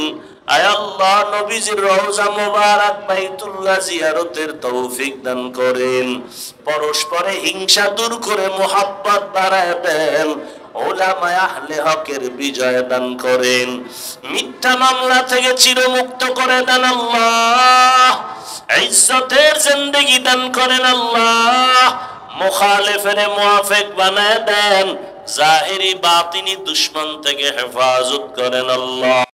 আয় আল্লাহ, নবীজির রওজা মুবারক বাইতুল্লাহ জিয়ারতের তৌফিক দান করেন। পরস্পরে হিংসা দূর করে মুহাব্বত বাড়ায় দেন। উলামায়ে আহলে হকের বিজয় দান করেন। মিথ্যা মামলা থেকে চিরমুক্ত করে দেন আল্লাহ। ইজ্জতের জিন্দেগি দান করেন আল্লাহ। মুখালিফের মুওয়াফিক বানায় দেন। জাহিরি বাতিনি দুশমন থেকে হেফাজত করেন আল্লাহ।